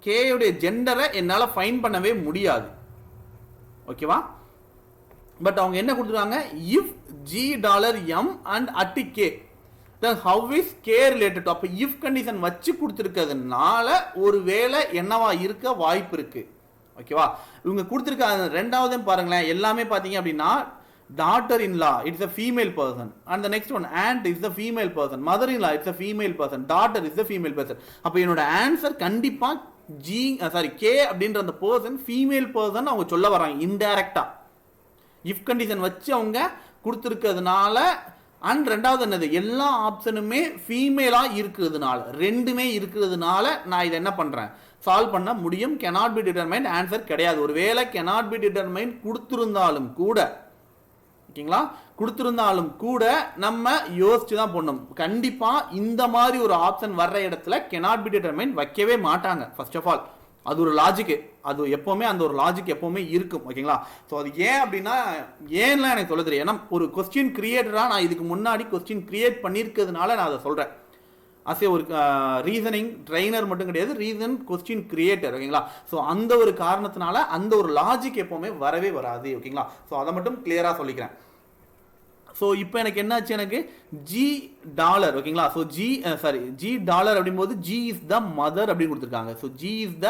கேயுடைய ஜெண்டரை என்னால் ஃபைன் பண்ணவே முடியாது. ஓகேவா. பட் அவங்க என்ன கொடுத்துருக்காங்க, if G dollar M and at K then how is k related to. அப்போ இஃப் கண்டிஷன் வச்சு கொடுத்துருக்கிறதுனால ஒரு வேளை என்னவா இருக்க வாய்ப்பு இருக்கு. ஓகேவா. இவங்க கொடுத்துருக்க ரெண்டாவது பாருங்களேன், எல்லாமே பார்த்தீங்க அப்படின்னா daughter in law it's a female person, and the next one aunt is the female person, mother in law it's a female person, daughter is the female person. அப்போ என்னோட ஆன்சர் கண்டிப்பா ஜி கே அப்படின்ற அந்த person female person அவங்க சொல்ல வராங்க இன்டைரக்டா if condition வச்சு அவங்க கொடுத்துருக்கிறதுனால. அண்ட் ரெண்டாவது என்னது, எல்லா ஆப்ஷனுமே ஃபீமேலா இருக்கிறதுனால, ரெண்டுமே இருக்கிறதுனால நான் இதை என்ன பண்றேன், சால்வ் பண்ண முடியும். cannot be determined ஆன்சர் கிடையாது. ஒருவேளை cannot be determined கொடுத்திருந்தாலும் கூட, ஓகேங்களா, கொடுத்திருந்தாலும் கூட நம்ம யோசிச்சு தான் பண்ணணும். கண்டிப்பா இந்த மாதிரி ஒரு ஆப்ஷன் வர்ற இடத்துல cannot be determined வைக்கவே மாட்டாங்க. ஃபர்ஸ்ட் ஆஃப் ஆல் அது ஒரு லாஜிக்கு, அது எப்பவுமே அந்த ஒரு லாஜிக் எப்பவுமே இருக்கும். ஓகேங்களா. ஸோ அது ஏன் அப்படின்னா, ஏன்லாம் எனக்கு சொல்ல தெரியும். ஏன்னா ஒரு கொஸ்டின் கிரியேட்டரா நான் இதுக்கு முன்னாடி கொஸ்டின் கிரியேட் பண்ணியிருக்கிறதுனால நான் அதை சொல்றேன். அஸ் ஒரு ரீசனிங் ட்ரைனர் மட்டும் கிடையாது, ரீசன் கொஸ்டின் கிரியேட்டர். ஓகேங்களா. ஸோ அந்த ஒரு காரணத்தினால அந்த ஒரு லாஜிக் எப்பவுமே வரவே வராது. ஓகேங்களா. ஸோ அதை மட்டும் கிளியரா சொல்லிக்கிறேன். ஸோ இப்போ எனக்கு என்னாச்சு, எனக்கு ஜி டாலர். ஓகேங்களா. ஸோ ஜி டாலர் அப்படிங்கும்போது ஜி இஸ் த மதர் அப்படின்னு கொடுத்துருக்காங்க. So G is the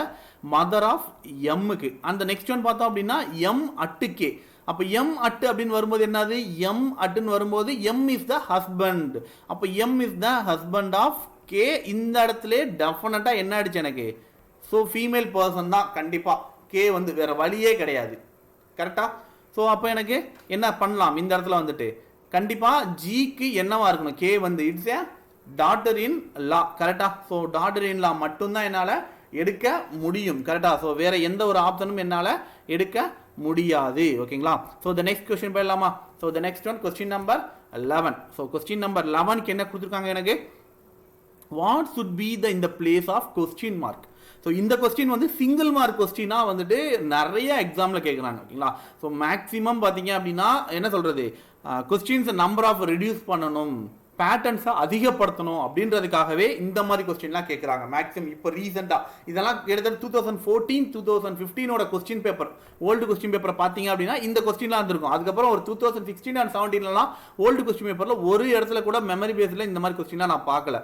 mother of எம்முக்கு. அந்த நெக்ஸ்ட் ஒன் பார்த்தோம் அப்படின்னா எம் அட்டு கே. அப்போ எம் அட்டு அப்படின்னு வரும்போது என்னது, எம் அட்டுன்னு வரும்போது எம் இஸ் த ஹஸ்பண்ட். அப்போ M is the husband of K. இந்த இடத்துல டெஃபினட்டா என்ன ஆயிடுச்சு எனக்கு, ஸோ ஃபீமேல் பர்சன் தான் கண்டிப்பா. கே வந்து வேற வழியே கிடையாது. கரெக்டா. ஸோ அப்போ எனக்கு என்ன பண்ணலாம், இந்த இடத்துல வந்துட்டு கண்டிப்பா ஜிக்கு என்னவா இருக்கணும், கே வந்து it's A daughter in law. கரெக்டா. ஸோ டாட்டர் இன் லா மட்டும்தான் என்னால் எடுக்க முடியும். கரெக்டா. ஸோ வேற எந்த ஒரு ஆப்ஷனும் என்னால் எடுக்க முடியாது. ஓகேங்களா. ஸோ த நெக்ஸ்ட் கொஸ்டின் போயிடலாமா. So the next one question number 11. So question number 11க்கு என்ன கொடுத்துருக்காங்க எனக்கு, வாட் சுட் பி த இந்த place of question mark. So இந்த கொஸ்டின் வந்து சிங்கிள் மார்க் கொஸ்டினா வந்துட்டு நிறைய எக்ஸாம்ல கேட்குறாங்க. ஓகேங்களா. ஸோ மேக்ஸிமம் பார்த்தீங்க அப்படின்னா என்ன சொல்றது, கொஸ்டின்ஸ் நம்பர் ஆஃப் ரெடியூஸ் பண்ணணும், பேட்டர்ன்ஸை அதிகப்படுத்தணும் அப்படின்றதுக்காகவே இந்த மாதிரி கொஸ்டின்லாம் கேட்குறாங்க மேக்ஸிமம். இப்போ ரீசெண்டாக இதெல்லாம் கிட்டத்தட்ட 2014 2015 கொஸ்டின் பேப்பர், ஓல்டு கொஸ்டின் பேப்பரை பார்த்தீங்க அப்படின்னா இந்த கொஸ்டின்லாம் இருந்திருக்கும். அதுக்கப்புறம் ஒரு 2016 and 17 ஓல்டு கொஸ்டின் பேப்பரில் ஒரு இடத்துல கூட மெமரி பேஸில் இந்த மாதிரி கொஸ்டின்லாம் நான் பார்க்கல.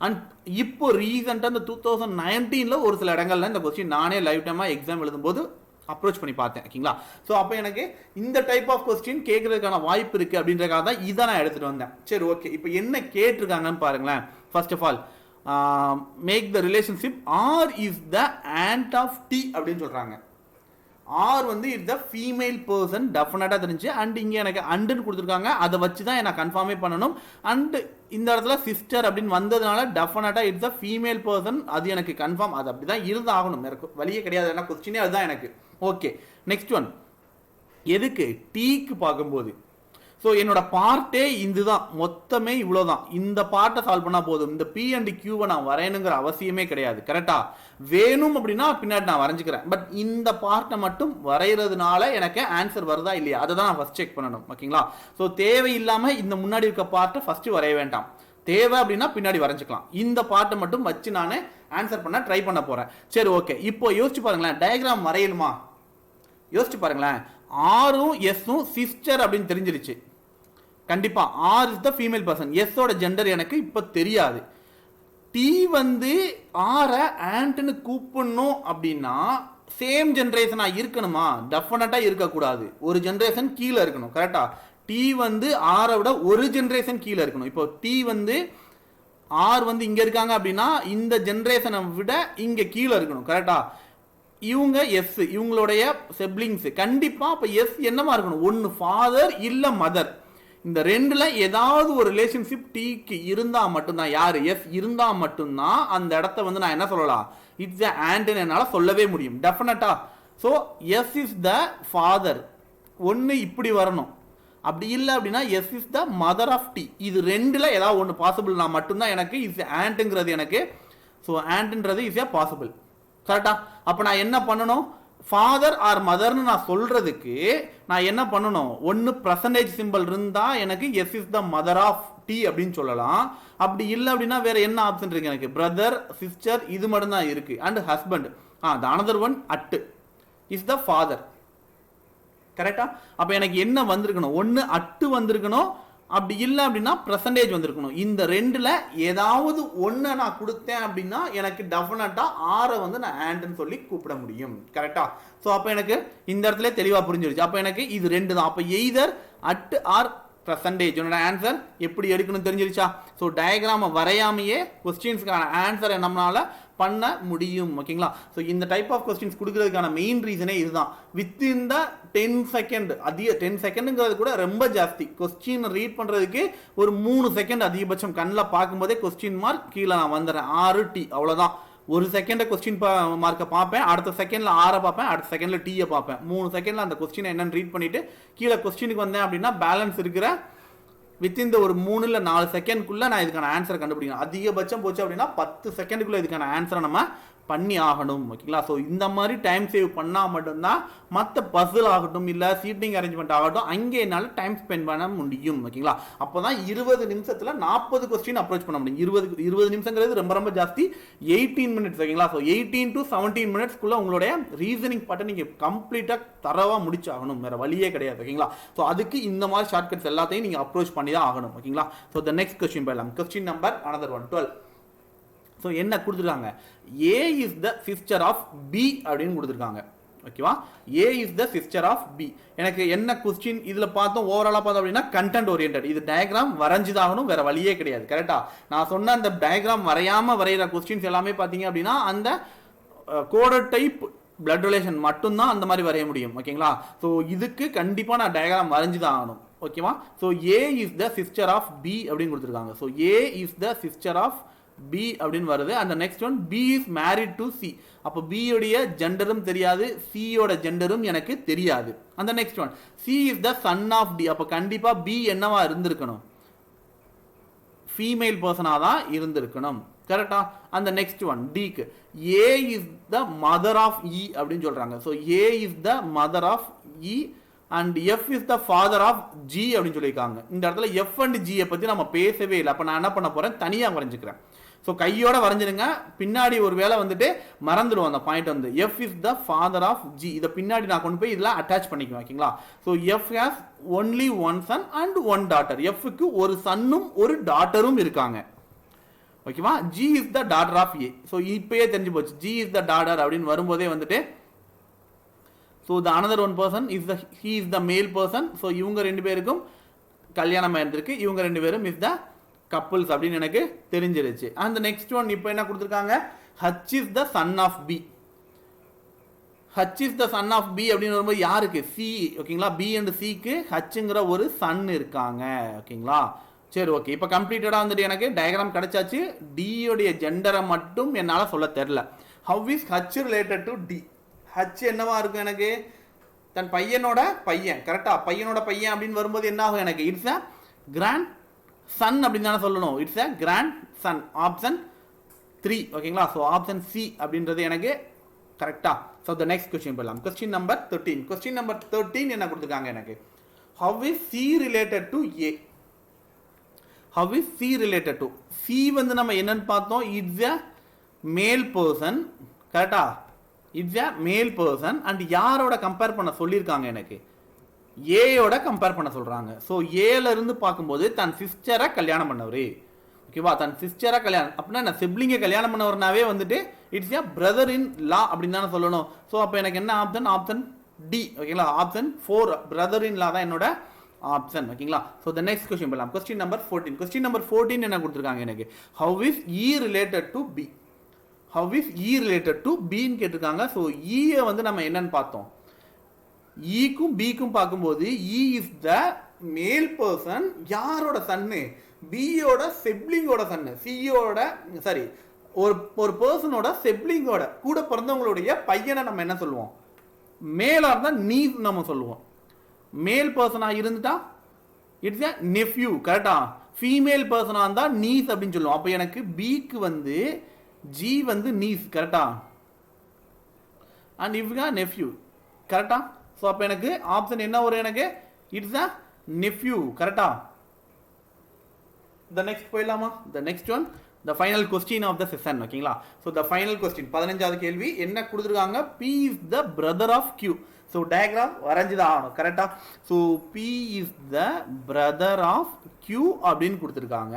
அண்ட் இப்போ ரீசெண்டாக இந்த 2019 ஒரு சில இடங்கள்ல இந்த கொஸ்டின் நானே லைவ் டைமாக எக்ஸாம் எழுதும்போது அப்ரோச் பண்ணி பார்த்தேன். ஓகேங்களா. ஸோ அப்போ எனக்கு இந்த டைப் ஆஃப் கொஸ்டின் கேட்கறதுக்கான வாய்ப்பு இருக்கு அப்படின்றதுக்காக தான் இதை நான் எடுத்துட்டு வந்தேன். சரி ஓகே, இப்போ என்ன கேட்டிருக்காங்கன்னு பாருங்களேன். First of all make the relationship R is the aunt of D அப்படின்னு சொல்றாங்க. ஆர் வந்து இட்ஸ் த ஃபீமேல் பர்சன் டெஃபினட்டாக தெரிஞ்சு. அண்ட் இங்கே எனக்கு அண்டுன்னு கொடுத்துருக்காங்க, அதை வச்சு தான் நான் கன்ஃபார்மே பண்ணணும். அண்ட் இந்த இடத்துல சிஸ்டர் அப்படின்னு வந்ததுனால டெஃபினட்டாக இட்ஸ் த ஃபீமேல் பர்சன், அது எனக்கு கன்ஃபார்ம், அது அப்படி தான் இருந்து ஆகணும், எனக்கு வழியே கிடையாது. ஏன்னா கொஸ்டினே அதுதான் எனக்கு. ஓகே, நெக்ஸ்ட் ஒன் எதுக்கு, டீக்கு பார்க்கும்போது ஸோ என்னோட பார்ட்டே இதுதான், மொத்தமே இவ்வளோதான். இந்த பார்ட்டை சால்வ் பண்ணால் போதும். இந்த பி அண்ட் கியூவை நான் வரையணுங்கிற அவசியமே கிடையாது. கரெக்டா. வேணும் அப்படின்னா பின்னாடி நான் வரைஞ்சிக்கிறேன். பட் இந்த பார்ட்டை மட்டும் வரைகிறதுனால எனக்கு ஆன்சர் வருதா இல்லையா அதை தான் நான் ஃபர்ஸ்ட் செக் பண்ணணும். ஓகேங்களா. ஸோ தேவையில்லாமல் இந்த முன்னாடி இருக்க பார்ட்டை ஃபர்ஸ்ட் வரைய வேண்டாம். தேவை அப்படின்னா பின்னாடி வரைஞ்சிக்கலாம். இந்த பார்ட்டை மட்டும் வச்சு நான் ஆன்சர் பண்ண ட்ரை பண்ண போகிறேன். சரி ஓகே, இப்போ யோசிச்சு பாருங்களேன், டயக்ராம் வரையணுமா, யோசிச்சு பாருங்களேன். ஆரும் எஸ்ஸும் சிஸ்டர் அப்படின்னு தெரிஞ்சிருச்சு. கண்டிப்பா R is the female person, எஸ்ஸோட ஜெண்டர் எனக்கு இப்போ தெரியாது. டி வந்து ஆரை ஆண்ட்னு கூப்பிடணும் அப்படின்னா சேம் ஜென்ரேஷனா இருக்கணுமா, டெஃபினட்டா இருக்கக்கூடாது, ஒரு ஜென்ரேஷன் கீழே இருக்கணும். கரெக்டா. டி வந்து ஆரை விட ஒரு ஜென்ரேஷன் கீழே இருக்கணும். இப்போ டி வந்து ஆர் வந்து இங்க இருக்காங்க அப்படின்னா இந்த ஜென்ரேஷனை விட இங்க கீழே இருக்கணும். கரெக்டா? இவங்க எஸ், இவங்களுடைய செப்ளிங்ஸ் கண்டிப்பா. அப்ப எஸ் என்னமா இருக்கணும்? ஒன்னு ஃபாதர் இல்ல மதர். இந்த ரெண்டுல ஏதாவது ஒரு ரிலேஷன்ஷிப் டீக்கு இருந்தா மட்டும்தான், யாரு எஸ் இருந்தா மட்டும்தான் அந்த இடத்த வந்து நான் என்ன சொல்லலாம், இட்ஸ் a and என்னால சொல்லவே முடியும் டெஃபினட்டா. So S is the father ஒன்னு இப்படி வரணும். அப்படி இல்லை அப்படின்னா S is the mother of D. இது ரெண்டுல ஏதாவது ஒன்று பாசிபிள்னா மட்டும்தான் எனக்கு இஸ் ஆண்ட்ங்கிறது எனக்கு. ஸோ ஆண்ட்ன்றது இஸ் ஏ பாசிபிள். கரெக்டா? அப்போ நான் என்ன பண்ணணும்? ஃபாதர் ஆர் மதர்னு நான் சொல்றதுக்கு நான் என்ன பண்ணணும்? ஒன்று பர்சன்டேஜ் சிம்பிள் இருந்தா எனக்கு S is the mother of D அப்படின்னு சொல்லலாம். அப்படி இல்லை அப்படின்னா வேற என்ன ஆப்ஷன் இருக்கு எனக்கு? பிரதர், சிஸ்டர், இது மட்டும் தான் இருக்கு. And husband. The another one at is the father. கரெக்டா? அப்ப எனக்கு என்ன வந்திருக்கணும்? ஒன்னு அட்டு வந்திருக்கணும், அப்படி இல்லை அப்படின்னா பிரசன்டேஜ் வந்திருக்கணும். இந்த ரெண்டுல ஏதாவது ஒன்னு நான் கொடுத்தேன் அப்படின்னா எனக்கு டெஃபினட்டா ஆரை வந்து நான் ஆண்ட்னு சொல்லி கூப்பிட முடியும். கரெக்டா? ஸோ அப்ப எனக்கு இந்த இடத்துல தெளிவா புரிஞ்சிருச்சு. அப்ப எனக்கு இது ரெண்டு தான். அப்ப எய்தர் அட் ஆர் பர்சன்டேஜ். என்னோட ஆன்சர் எப்படி எடுக்கணும் தெரிஞ்சிருச்சா? ஸோ டயக்ராம வரையாமையே கொஸ்டின்ஸ்க்கான ஆன்சரை நம்மளால பண்ண முடியும். ஓகேங்களா? ஸோ இந்த டைப் ஆஃப் கொஸ்டின்ஸ் கொடுக்கறதுக்கான மெயின் ரீசனே இதுதான். வித்தின் த 10 செகண்ட், அதிக 10 செகண்டுங்கிறது கூட ரொம்ப ஜாஸ்தி. கொஸ்டின் ரீட் பண்றதுக்கு ஒரு 3 செகண்ட் அதிகபட்சம். கண்ணில் பார்க்கும்போதே கொஸ்டின் மார்க் கீழே நான் வந்துடுறேன். 6T அவ்வளோதான். ஒரு செகண்ட கொஸ்டின் மார்க்கை பார்ப்பேன், அடுத்த செகண்ட்ல ஆரை பார்ப்பேன், அடுத்த செகண்ட்ல டீயை பார்ப்பேன். 3 செகண்ட்ல அந்த கொஸ்டினை என்னன்னு ரீட் பண்ணிட்டு கீழே கொஸ்டினுக்கு வந்தேன் அப்படின்னா பேலன்ஸ் இருக்கிற வித்தின் ஒரு 3 இல்ல 4 செகண்ட்குள்ள நான் இதுக்கான ஆன்சரை கண்டுபிடிக்கணும். அதிகபட்சம் போச்சு அப்படின்னா 10 செகண்டுக்குள்ள இதுக்கான ஆன்சரை நம்ம பண்ணி ஆகணும். ஓகேங்களா? ஸோ இந்த மாதிரி டைம் சேவ் பண்ணால் மட்டும்தான் மற்ற பசில் ஆகட்டும் இல்லை சீட்டிங் அரேஞ்ச்மெண்ட் ஆகட்டும் அங்கே என்னால் டைம் ஸ்பெண்ட் பண்ண முடியும். ஓகேங்களா? அப்போ தான் 20 நிமிஷத்தில் 40 கொஸ்டின் அப்ரோச் பண்ண முடியும். 20 நிமிஷங்கிறது ரொம்ப ரொம்ப ஜாஸ்தி. 18 மினிட்ஸ். ஓகேங்களா? ஸோ 18 to 17 மினிட்ஸ்க்குள்ள உங்களுடைய ரீசனிங் பார்ட்டை நீங்கள் கம்ப்ளீட்டாக தரவாக முடிச்சாகணும். வேற வழியே கிடையாது. ஓகேங்களா? ஸோ அதுக்கு இந்த மாதிரி ஷார்ட்கட்ஸ் எல்லாத்தையும் நீங்கள் அப்ரோச் பண்ணி தான் ஆகணும். ஓகேங்களா? ஸோ த நெக்ஸ்ட் கொஸ்டின் போயிடலாம். Question number another one 12. So என்ன கொடுத்துருக்காங்க? A is the sister of B அப்படின்னு கொடுத்துருக்காங்க. ஓகேவா? A is the sister of B. எனக்கு என்ன கொஸ்டின் இதில் பார்த்தோம், ஓவராலாக பார்த்தோம் அப்படின்னா கண்டென்ட் ஓரியன்ட். இது டயக்ராம் வரைஞ்சுதாகணும், வேற வழியே கிடையாது. கரெக்டா? நான் சொன்ன அந்த டயக்ராம் வரையாம வரைகிற கொஸ்டின்ஸ் எல்லாமே பார்த்தீங்க அப்படின்னா அந்த கோடட் டைப் பிளட் ரிலேஷன் மட்டும்தான் அந்த மாதிரி வரைய முடியும். ஓகேங்களா? ஸோ இதுக்கு கண்டிப்பாக நான் டயக்ராம் வரைஞ்சுதான் ஆகணும். ஓகேவா? So A is the sister of B அப்படின்னு கொடுத்துருக்காங்க. So A is the sister of B அப்படின்னு வருது. அந்த next one B is married to C. அப்போ பி உடைய ஜெண்டரும் தெரியாது, சி யோட ஜெண்டரும் எனக்கு தெரியாது. அந்த next one C is the son of D. அப்போ கண்டிப்பா பி என்னவா இருந்திருக்கணும்? ஃபீமேல் பர்சனா தான் இருந்திருக்கணும். கரெக்டா? அந்த நெக்ஸ்ட் ஒன் டிக்கு A is the mother of E அப்படின்னு சொல்றாங்க. So A is the mother of E and F is the father of G அப்படின்னு சொல்லியிருக்காங்க. இந்த இடத்துல எஃப் அண்ட் ஜியை பத்தி நம்ம பேசவே இல்லை. அப்போ நான் என்ன பண்ண போறேன்? தனியாக வரைஞ்சுக்கிறேன். ஸோ கையோட வரைஞ்சிருங்க. பின்னாடி ஒரு வேலை வந்துட்டு மறந்துடுவோம் அந்த பாயிண்ட் வந்து. F is the father of G. இதை பின்னாடி நான் கொண்டு போய் இதில் அட்டாச் பண்ணிக்குவேன். ஓகேங்களா? So F has only one son and one daughter. எஃப்க்கு ஒரு சன்னும் ஒரு டாட்டரும் இருக்காங்க. ஓகேவா? G is the daughter of A. So இப்பயே தெரிஞ்சு போச்சு. ஜி இஸ் த டாட்டர் அப்படின்னு வரும்போதே வந்துட்டு so the another one person is the he is the male person. So இவங்க ரெண்டு பேருக்கும் கல்யாணம் ஆயிருந்திருக்கு. இவங்க ரெண்டு பேரும் இஸ் த கப்புள்ஸ் அப்படின்னு எனக்கு தெரிஞ்சிருச்சு. அந்த நெக்ஸ்ட் ஒன் இப்போ என்ன கொடுத்துருக்காங்க? H is the son of B. H is the son of B அப்படின்னு வரும்போது யாருக்கு? சி. ஓகேங்களா? பி அண்ட் சிக்கு ஹச்ங்கிற ஒரு சன் இருக்காங்க. ஓகேங்களா? சரி, ஓகே. இப்போ கம்ப்ளீட்டடாக வந்துட்டு எனக்கு டயக்ராம் கிடைச்சாச்சு. டியோடைய ஜெண்டரை மட்டும் என்னால் சொல்ல தெரில. How is H related to D? ஹச் என்னவா இருக்கும் எனக்கு? தன் பையனோட பையன். கரெக்டா? பையனோட பையன் அப்படின்னு வரும்போது என்ன ஆகும் எனக்கு? இட்ஸ் அ கிராண்ட் சன் அப்படின்னு தானே சொல்லணும். It's a grandson. Option 3. ஓகேங்களா? ஸோ ஆப்ஷன் சி அப்படின்றது எனக்கு கரெக்டா? ஸோ த நெக்ஸ்ட் கொஸ்டின் போயிடலாம். Question number 13. கொஸ்டின் நம்பர் 13 என்ன கொடுத்துருக்காங்க எனக்கு? How is C related to A? How is C related to? C வந்து நம்ம என்னன்னு பார்த்தோம்? இட்ஸ் அ மேல் பர்சன். கரெக்டா? இட்ஸ் அ மேல் பர்சன் அண்ட் யாரோட கம்பேர் பண்ண சொல்லியிருக்காங்க எனக்கு? ஏயோட கம்பேர் பண்ண சொல்றாங்க. ஸோ ஏல இருந்து பார்க்கும்போது தன் சிஸ்டரை கல்யாணம் பண்ணவரு. ஓகேவா? தன் சிஸ்டரை கல்யாணம் அப்படின்னா என்ன? சிப்ளிங்கை கல்யாணம் பண்ணவர்னாவே வந்துட்டு இட்ஸ் ஏ பிரதர் இன் லா அப்படின்னு தானே சொல்லணும். ஸோ அப்போ எனக்கு என்ன ஆப்ஷன்? Option D. ஓகேங்களா? ஆப்ஷன் 4 பிரதர் இன் லா தான் என்னோட ஆப்ஷன். ஓகேங்களா? ஸோ த நெக்ஸ்ட் கொஸ்டின் பண்ணலாம். Question number 14. கொஸ்டின் நம்பர் 14 என்ன கொடுத்துருக்காங்க எனக்கு, how is E related to B. How is E related to பின்னு கேட்டிருக்காங்க. ஸோ ஈயை வந்து நம்ம என்னன்னு பார்த்தோம், ஈக்கும் பிக்கும் பார்க்கும்போது இ இஸ் த மேல் பர்சன், யாரோட சன்னு, பியோட செப்ளிங்கோட சன்னு, சியோட சாரி ஒரு பர்சனோட செப்ளிங்கோட கூட பிறந்தவங்களுடைய பையனை நம்ம என்ன சொல்லுவோம், மேலா இருந்தா நீஸ் நம்ம சொல்லுவோம். மேல் பர்சனா இருந்துட்டா இட்ஸ் எ நெஃப்யூ. கரெக்டா? ஃபீமேல் பர்சனா இருந்தா நீஸ் அப்படின்னு சொல்லுவோம். அப்போ எனக்கு பிக்கு வந்து ஜி வந்து நீஸ். கரெக்டா? அண்ட் இவ் நெஃப்யூ. கரெக்டா? ஸோ அப்போ எனக்கு ஆப்ஷன் என்ன வரும், எனக்கு இட்ஸ் அ நெஃப்யூ. கரெக்டா? த நெக்ஸ்ட் போயிடலாமா? The next one, the final question of the session. ஓகேங்களா? ஸோ த ஃபைனல் கொஸ்டின் 15வது கேள்வி என்ன கொடுத்துருக்காங்க, P is the brother of Q. So diagram வரைஞ்சுதான் ஆகணும். கரெக்டா? So P is the brother of Q அப்படின்னு கொடுத்துருக்காங்க.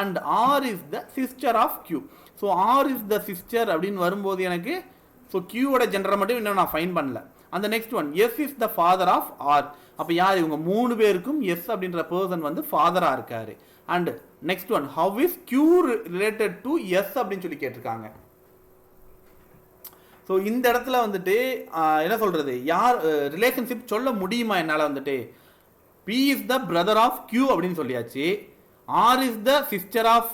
And R is the sister of Q. So R is the sister அப்படின்னு வரும்போது எனக்கு ஸோ கியூவோட ஜெண்டரை மட்டும் இன்னும் நான் ஃபைன் பண்ணல. அந்த next one, S is the father of R. அப்போ யார், இவங்க 3 பேருக்கும் எஸ் அப்படின்ற பர்சன் வந்து ஃபாதரா இருக்காரு. And next one, how is Q related to S அப்படின்னு சொல்லி கேட்டிருக்காங்க. ஸோ இந்த இடத்துல வந்துட்டு என்ன சொல்றது, யார் ரிலேஷன்ஷிப் சொல்ல முடியுமா என்னால் வந்துட்டு, P is the brother of Q அப்படின்னு சொல்லியாச்சு, R is the sister of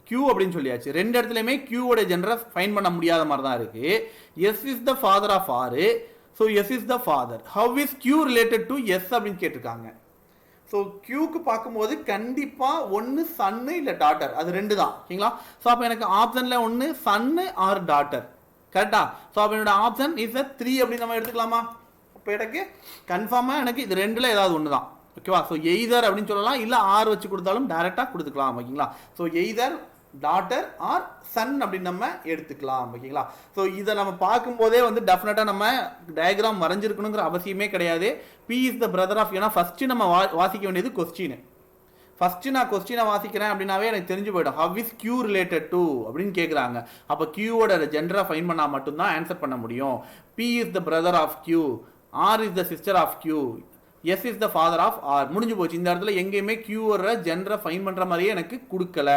Q அப்படின்னு சொல்லியாச்சு. 2 இடத்துலையுமே கியூவோட ஜெண்டரை ஃபைன் பண்ண முடியாத மாதிரி தான் இருக்கு. S is the father of R. So S is the father. How is Q related to S அப்படின்னு கேட்டிருக்காங்க. ஸோ கியூக்கு பார்க்கும்போது கண்டிப்பாக ஒன்று சன்னு இல்லை டாட்டர், அது 2 தான். ஓகேங்களா? ஸோ அப்போ எனக்கு ஆப்ஷனில் ஒன்று சன்னு ஆர் டாட்டர். கரெக்டா? ஸோ அப்போ என்னோட ஆப்ஷன் இஸ் 3 அப்படின்னு நம்ம எடுத்துக்கலாமா? இப்போ எனக்கு கன்ஃபார்மாக எனக்கு இது 2ல் ஏதாவது ஒன்று தான். ஓகேவா? ஸோ எய்தர் அப்படின்னு சொல்லலாம், இல்லை ஆர் வச்சு கொடுத்தாலும் டைரெக்டாக கொடுத்துக்கலாம். ஓகேங்களா? So either daughter or son அப்படின்னு நம்ம எடுத்துக்கலாம். ஓகேங்களா? ஸோ இதை நம்ம பார்க்கும்போதே வந்து டெஃபினட்டாக நம்ம டயக்ராம் வரைஞ்சிருக்கணுங்கிற அவசியமே கிடையாது. P is the brother of, ஏன்னா ஃபர்ஸ்ட் நம்ம வாசிக்க வேண்டியது கொஸ்டின். ஃபர்ஸ்ட் நான் கொஸ்டினை வாசிக்கிறேன் அப்படின்னாவே எனக்கு தெரிஞ்சு போயிடும். How is Q related to அப்படின்னு கேட்குறாங்க. அப்போ கியூவோட ஜெண்டரை ஃபைன் பண்ணால் மட்டும்தான் ஆன்சர் பண்ண முடியும். P is the brother of Q, R is the sister of Q, S is the father of R. முடிஞ்சு போச்சு. இந்த இடத்துல எங்கேயுமே கியூவோட ஜெண்டரை ஃபைன் பண்ணுற மாதிரியே எனக்கு கொடுக்கல.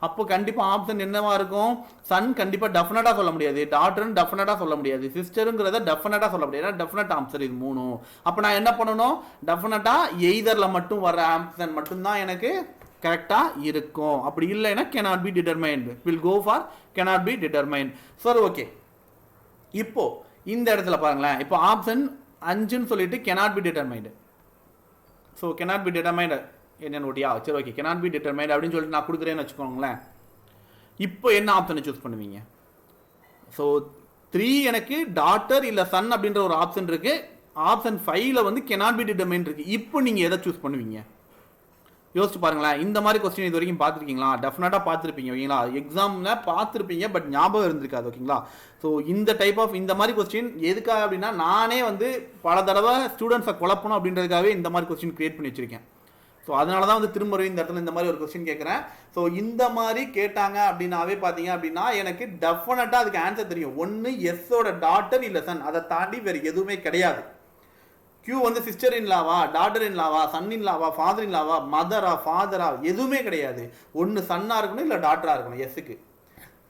அப்போ கண்டிப்பாக ஆப்ஷன் என்னவா இருக்கும், சன் கண்டிப்பாக டெஃபினட்டாக சொல்ல முடியாது, டாட்டர்னு டெஃபினட்டாக சொல்ல முடியாது, சிஸ்டருங்கிறத டெஃபினட்டாக சொல்ல முடியாது. ஏன்னா டெஃபினட் ஆன்சர் இது 3. அப்போ நான் என்ன பண்ணணும், டெஃபினட்டாக எய்தரில் மட்டும் வர ஆப்ஷன் மட்டும்தான் எனக்கு கரெக்டாக இருக்கும். அப்படி இல்லைன்னா cannot be determined, will go for cannot be determined. சரி, ஓகே. இப்போ இந்த இடத்துல பாருங்களேன், இப்போ ஆப்ஷன் 5ன்னு சொல்லிட்டு cannot be determined. So cannot be determined என்ன நோட்டியா, சரி ஓகே, cannot be determined அப்படின்னு சொல்லிட்டு நான் கொடுக்குறேன்னு வச்சுக்கோங்களேன். இப்போ என்ன ஆப்ஷனை சூஸ் பண்ணுவீங்க? ஸோ 3 எனக்கு டாட்டர் இல்லை சன் அப்படின்ற ஒரு ஆப்ஷன் இருக்கு. ஆப்ஷன் 5ல வந்து cannot be determined இருக்கு. இப்போ நீங்கள் எதை சூஸ் பண்ணுவீங்க? யோசிச்சு பாருங்களேன். இந்த மாதிரி கொஸ்டின் இது வரைக்கும் பார்த்துருக்கீங்களா? டெஃபினட்டாக பார்த்துருப்பீங்க. ஓகேங்களா? எக்ஸாமில் பார்த்துருப்பீங்க, பட் ஞாபகம் இருந்திருக்காது. ஓகேங்களா? ஸோ இந்த டைப் ஆஃப் இந்த மாதிரி கொஸ்டின் எதுக்காக அப்படின்னா, நானே வந்து பல தடவை ஸ்டூடெண்ட்ஸை குழப்பணும் அப்படின்றதுக்காகவே இந்த மாதிரி கொஸ்டின் கிரியேட் பண்ணி வச்சிருக்கேன். ஸோ அதனால தான் வந்து திரும்ப இந்த இடத்துல இந்த மாதிரி ஒரு கொஸ்டின் கேட்குறேன். ஸோ இந்த மாதிரி கேட்டாங்க அப்படின்னாவே பார்த்தீங்க அப்படின்னா எனக்கு டெஃபினட்டாக அதுக்கு ஆன்சர் தெரியும். ஒன்று எஸ்ஸோட டாட்டர் இல்லை சன், அதை தாண்டி வேறு எதுவுமே கிடையாது. கியூ வந்து சிஸ்டர் இன் லாவா, டாட்டர் இன் லாவா, சன் இன் லாவா, ஃபாதர் இன் லாவா, மதரா, ஃபாதரா, எதுவுமே கிடையாது. ஒன்று சன்னா இருக்கணும் இல்லை டாட்டரா இருக்கணும் எஸ்ஸுக்கு.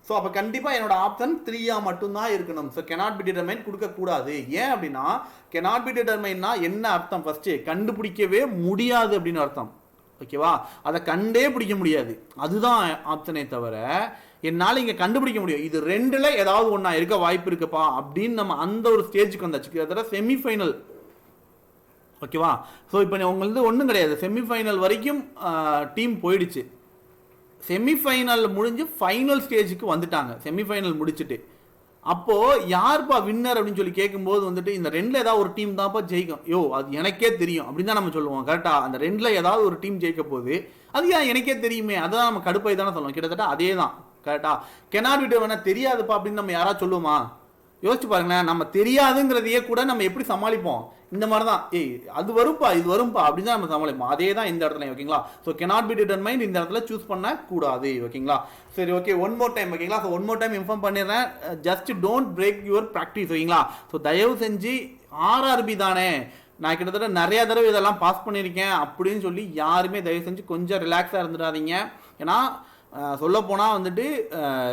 ஸோ அப்போ கண்டிப்பாக என்னோட ஆப்ஷன் 3 மட்டும்தான் இருக்கணும். ஸோ cannot be determined கொடுக்கக்கூடாது. ஏன் அப்படின்னா cannot be determinedனா என்ன அர்த்தம், ஃபர்ஸ்ட் கண்டுபிடிக்கவே முடியாது அப்படின்னு அர்த்தம். ஓகேவா? அதை கண்டே பிடிக்க முடியாது, அதுதான் ஆப்ஷனே தவிர என்னால் இங்கே கண்டுபிடிக்க முடியும். இது 2ல் ஏதாவது ஒன்றா இருக்க வாய்ப்பு இருக்குப்பா அப்படின்னு நம்ம அந்த ஒரு ஸ்டேஜுக்கு வந்தாச்சு. அதோட செமிஃபைனல். ஓகேவா? ஸோ இப்போ உங்களுக்கு ஒன்றும் கிடையாது, செமிஃபைனல் வரைக்கும் டீம் போயிடுச்சு. செமிஃபைனல் முடிஞ்சு ஃபைனல் ஸ்டேஜுக்கு வந்துட்டாங்க. செமிஃபைனல் முடிச்சுட்டு அப்போது யார்ப்பா வின்னர் அப்படின்னு சொல்லி கேட்கும்போது வந்துட்டு இந்த 2ல் ஏதாவது ஒரு டீம் தான்ப்பா ஜெயிக்கும். யோ அது எனக்கே தெரியும் அப்படின்னு தான் நம்ம சொல்லுவோம். கரெக்டாக? அந்த 2ல் ஏதாவது ஒரு டீம் ஜெயிக்க போகுது, அது ஏன் எனக்கே தெரியுமே, அதான் நம்ம கடுப்பாய் தானே சொல்லுவோம். கிட்டத்தட்ட அதே தான். கரெக்டாக? cannot be determined தெரியாதுப்பா அப்படின்னு நம்ம யாராவது சொல்லுவோமா? யோசிச்சு பாருங்களேன். நம்ம தெரியாதுங்கிறதையே கூட நம்ம எப்படி சமாளிப்போம்? இந்த மாதிரி தான், ஏய் அது வரும்பா இது வரும்பா அப்படின்னு தான் நம்ம சமாளிப்போம். அதே தான் இந்த இடத்துல. ஓகேங்களா? ஸோ cannot be determined இந்த இடத்துல சூஸ் பண்ண கூடாது. ஓகேங்களா? சரி, ஓகே, ஒன் மோர் டைம். ஓகேங்களா? So one more time inform பண்ணிடுறேன். Just don't break your practice. ஓகேங்களா? ஸோ தயவு செஞ்சு RRB தானே, நான் கிட்டத்தட்ட நிறைய தடவை இதெல்லாம் பாஸ் பண்ணியிருக்கேன் அப்படின்னு சொல்லி யாருமே தயவு செஞ்சு கொஞ்சம் ரிலாக்ஸாக இருந்துடாதீங்க. ஏன்னா சொல்லப்போனால் வந்துட்டு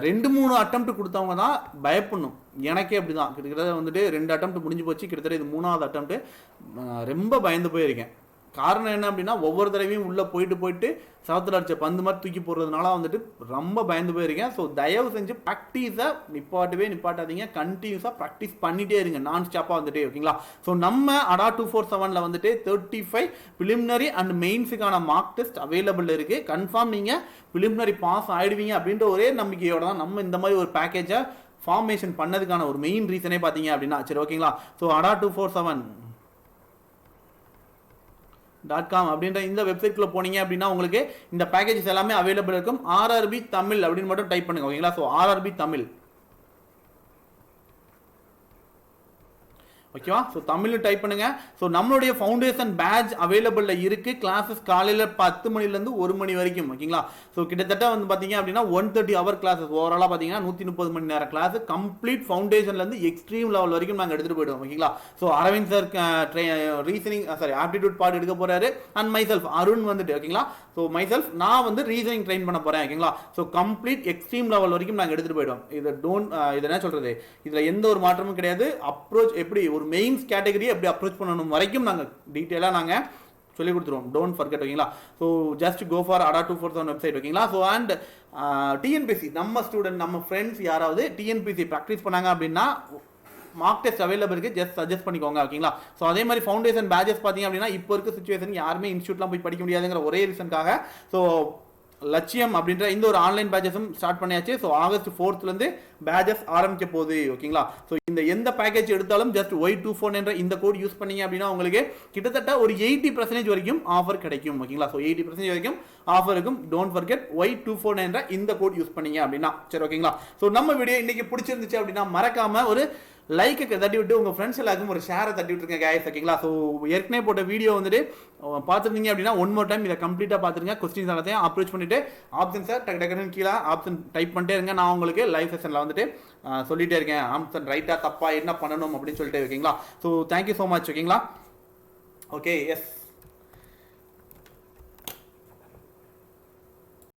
2-3 அட்டம்ப்ட் கொடுத்தவங்க தான் பயப்படணும். எனக்கே அப்படி தான் கிட்டத்தட்ட வந்துட்டு 2 அட்டம்ப்ட் முடிஞ்சு போச்சு, கிட்டத்தட்ட இது 3வது அட்டம்ப்ட். ரொம்ப பயந்து போயிருக்கேன். காரணம் என்ன அப்படின்னா ஒவ்வொரு தடவையும் உள்ளே போயிட்டு சவத்தில் அடிச்ச பந்து மாதிரி தூக்கி போடுறதுனால வந்துட்டு ரொம்ப பயந்து போயிருக்கேன். ஸோ தயவு செஞ்சு ப்ராக்டிஸை நிப்பாட்டாதீங்க, கண்டினியூஸாக ப்ராக்டிஸ் பண்ணிகிட்டே இருங்க நான் ஸ்டாப்பாக வந்துட்டு, ஓகேங்களா. ஸோ நம்ம ADA 247 வந்துட்டு 35 பிலிமினரி அண்ட் மெயின்ஸுக்கான மார்க் டெஸ்ட் அவைலபிள் இருக்குது. கன்ஃபார்ம் நீங்கள் பிலிமினரி பாஸ் ஆகிடுவீங்க அப்படின்ற ஒரே நம்பிக்கையோட தான் நம்ம இந்த மாதிரி ஒரு பேக்கேஜை ஃபார்மேஷன் பண்ணதுக்கான ஒரு மெயின் ரீசனே பார்த்தீங்க அப்படின்னா. சரி, ஓகேங்களா. ஸோ ADA 247.com அப்படின்ற இந்த வெப்சைட்ல போனீங்க அப்படின்னா உங்களுக்கு இந்த பேக்கேஜஸ் எல்லாமே அவைலபிள் இருக்கும். RRB தமிழ் அப்படின்னு மட்டும் டைப் பண்ணுங்க, ஓகேங்களா. ஸோ RRB தமிழ், ஓகேவா. ஸோ தமிழ் டைப் பண்ணுங்க. ஸோ நம்மளுடைய ஃபவுண்டேஷன் பேட்ச் அவைலபிளில் இருக்கு. கிளாஸஸ் காலையில் 10 மணிலேருந்து 1 மணி வரைக்கும், ஓகேங்களா. ஸோ கிட்டத்தட்ட வந்து பார்த்தீங்க அப்படின்னா 130 ஹவர் கிளாஸஸ் ஓவராலாக பார்த்தீங்கன்னா 130 மணி நேரம் கிளாஸ் கம்ப்ளீட் ஃபவுண்டேஷன்லேருந்து எக்ஸ்ட்ரீம் லெவல் வரைக்கும் நாங்கள் எடுத்துகிட்டு போயிடுவோம், ஓகேங்களா. So Aravind sir aptitude part எடுக்க போறாரு அண்ட் மைசெல்ஃப் அருண் வந்துட்டு, ஓகேங்களா. ஸோ மைசெல்ஃப் நான் வந்து ரீசனிங் ட்ரெயின் பண்ண போறேன், ஓகேங்களா. ஸோ கம்ப்ளீட் எக்ஸ்ட்ரீம் லெவல் வரைக்கும் நாங்கள் எடுத்துகிட்டு போயிடுவோம். இது என்ன சொல்றது, இதில் எந்த ஒரு மாற்றமும் கிடையாது. அப்ரோச் எப்படி ஒரு மெயின்ஸ் கேட்டகரி எப்படி அப்ரோச் பண்ணணும் வரைக்கும் நாங்கள் டீட்டெயிலாக நாங்கள் சொல்லி கொடுத்துருவோம். டோன்ட் ஃபர்கெட், ஓகேங்களா. So just go for ADA 247 website, ஓகேங்களா. ஸோ அண்ட் டிஎன்பிசி நம்ம ஸ்டூடெண்ட் நம்ம ஃப்ரெண்ட்ஸ் யாராவது டிஎன்பிசி ப்ராக்டிஸ் பண்ணாங்க அப்படின்னா மார்க் டெஸ்ட் அவைலபிள் இருக்கு, ஜஸ்ட் சஜஸ்ட் பண்ணிக்கோங்க, ஓகேங்களா. ஸோ அதே மாதிரி ஃபவுண்டேஷன் பேட்சஸ் பார்த்தீங்க அப்படின்னா இப்போ இருக்க சுச்சுவேஷன் யாருமே இன்ஸ்டியூட்லாம் போய் படிக்க முடியாதுங்கிற ஒரே ரீசனுக்காக ஸோ லட்சியம் அப்படின்ற இந்த ஒரு ஆன்லைன் பேட்சஸும் ஸ்டார்ட் பண்ணியாச்சு. ஸோ August 4th பேட்சஸ் ஆரம்பிக்க போகுது, ஓகேங்களா. ஸோ இந்த எந்த பேக்கேஜ் எடுத்தாலும் ஜஸ்ட் Y24 என்ற இந்த கோட் யூஸ் பண்ணீங்க அப்படின்னா உங்களுக்கு கிட்டத்தட்ட ஒரு 80% வரைக்கும் ஆஃபர் கிடைக்கும், ஓகேங்களா. ஸோ 80% வரைக்கும் ஆஃபர் இருக்கும். டோன்ட் ஃபர்கெட் Y24 என்ற இந்த கோட் யூஸ் பண்ணீங்க அப்படின்னா. சரி, ஓகேங்களா. ஸோ நம்ம வீடியோ இன்னைக்கு பிடிச்சிருந்துச்சு அப்படின்னா மறக்காம ஒரு லைக்கை தட்டி விட்டு உங்கள் ஃப்ரெண்ட்ஸ் எல்லாருக்கும் ஒரு ஷேரை தட்டி விட்டுருங்க கைஸ், ஓகேங்களா. ஸோ ஏற்கனவே போட்ட வீடியோ வந்துட்டு பார்த்துருந்தீங்க அப்படின்னா 1 more டைம் இதை கம்ப்ளீட்டாக பார்த்துருங்க. கொஸ்டின்ஸ் எல்லாத்தையும் அப்ரோச் பண்ணிட்டு ஆப்ஷன் சார் டக்குன்னு கீழே ஆப்ஷன் டைப் பண்ணிட்டே இருங்க. நான் உங்களுக்கு லைவ் செஷனில் வந்துட்டு சொல்லிட்டே இருக்கேன் ஆப்ஷன் ரைட்டாக தப்பா என்ன பண்ணணும் அப்படின்னு சொல்லிட்டு, ஓகேங்களா. ஸோ தேங்க்யூ ஸோ மச், ஓகேங்களா. Okay, S.